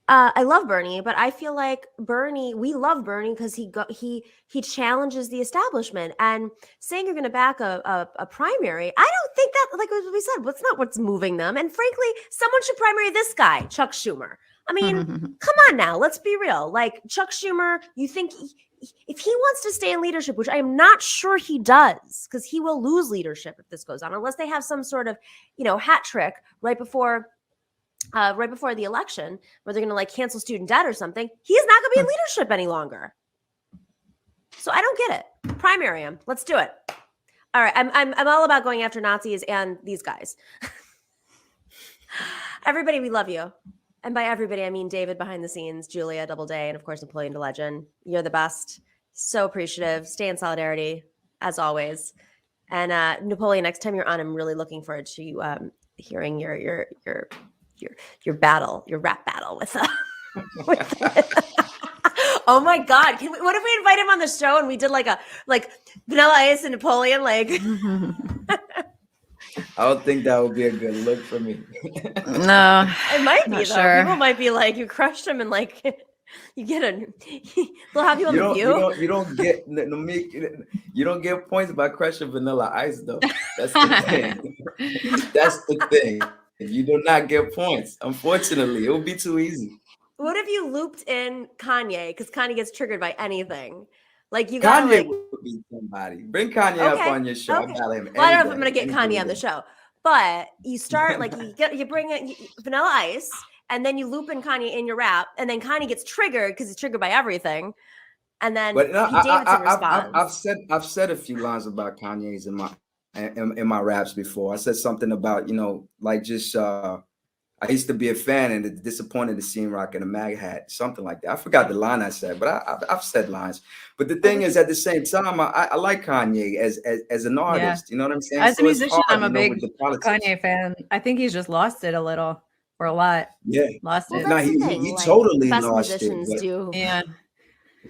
I love Bernie, but I feel like we love Bernie because he challenges the establishment. And saying you're going to back a primary, I don't think that, like we said, that's not what's moving them. And frankly, someone should primary this guy, Chuck Schumer. I mean, come on now, let's be real. Like Chuck Schumer, you think if he wants to stay in leadership, which I am not sure he does, because he will lose leadership if this goes on, unless they have some sort of, hat trick right before the election where they're going to like cancel student debt or something. He's not going to be in leadership any longer. So I don't get it. Primary him. Let's do it. All right. I'm all about going after Nazis and these guys. Everybody, we love you. And by everybody, I mean David behind the scenes, Julia, Doubleday, and of course, Napoleon to Legend. You're the best. So appreciative. Stay in solidarity as always. And Napoleon, next time you're on, I'm really looking forward to hearing your rap battle with oh my God. What if we invite him on the show and we did like Vanilla Ice and Napoleon? Like, I don't think that would be a good look for me. No, it might be though. Sure. People might be like, you crushed him and like you get they'll have you on the View. You don't get points by crushing Vanilla Ice though. That's the thing. That's the thing. You do not get points. Unfortunately, it would be too easy. What if you looped in Kanye? Because Kanye gets triggered by anything. Like you got Kanye would be somebody. Bring Kanye up on your show. Okay. I'll him Well, I don't know if I'm gonna get Kanye on the show, but you start like you bring in Vanilla Ice, and then you loop in Kanye in your rap, and then Kanye gets triggered because he's triggered by everything, and then But no, Pete Davidson responds. I've said a few lines about Kanye's in my raps before. I said something about, you know, like just I used to be a fan and disappointed to see him rocking a MAGA hat, something like that. I forgot the line I said, but I've said lines. But the thing is, at the same time, I like Kanye as an artist. You know what I'm saying? As a So it's musician, hard, I'm a you know, big with the politics. Kanye fan. I think he's just lost it a little, or a lot. Yeah, Lost it. no, he totally lost it. musicians but- do. Yeah.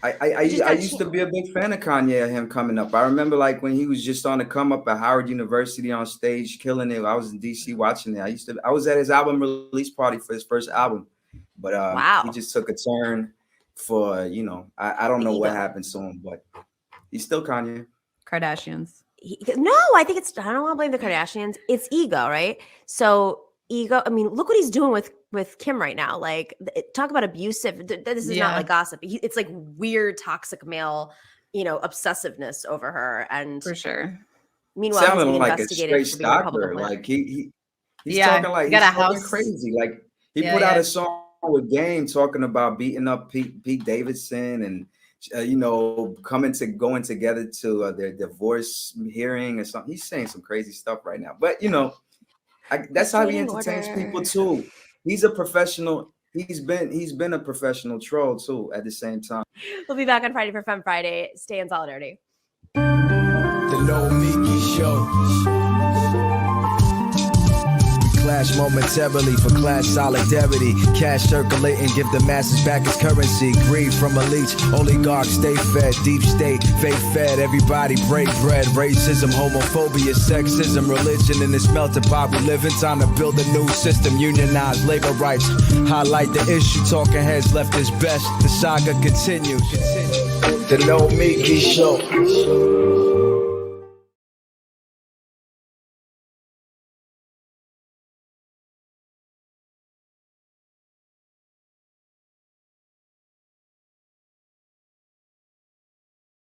I used to be a big fan of Kanye, him coming up. I remember like when he was just on the come up at Howard University on stage, killing it. I was in DC watching it. I was at his album release party for his first album, but he just took a turn for, you know, I don't know what happened to him, but he's still Kanye. Kardashians. No, I think it's, I don't want to blame the Kardashians. It's ego, right? So ego, I mean, look what he's doing with Kim right now. Like, talk about abusive. This is not like gossip. It's like weird, toxic male, you know, obsessiveness over her. And for sure. Meanwhile, sounding he's being like a investigated straight for being a Republican stalker. plant. Like he's Yeah, talking like he got he's a talking house. crazy. Like he Yeah, put out yeah. a song with Game talking about beating up Pete Davidson and you know, going together to their divorce hearing or something. He's saying some crazy stuff right now. But you know, that's how he entertains people too. He's a professional. He's been a professional troll too. At the same time. We'll be back on Friday for Femme Friday. Stay in solidarity. The No Miki Show. We clash momentarily for class solidarity. Cash circulating, give the masses back its currency. Greed from elites, oligarchs stay fed. Deep state, faith fed. Everybody break bread. Racism, homophobia, sexism, religion in this melting pot we live in. Time to build a new system, unionize labor rights. Highlight the issue, talking heads left is best. The saga continues. The No Miki Show.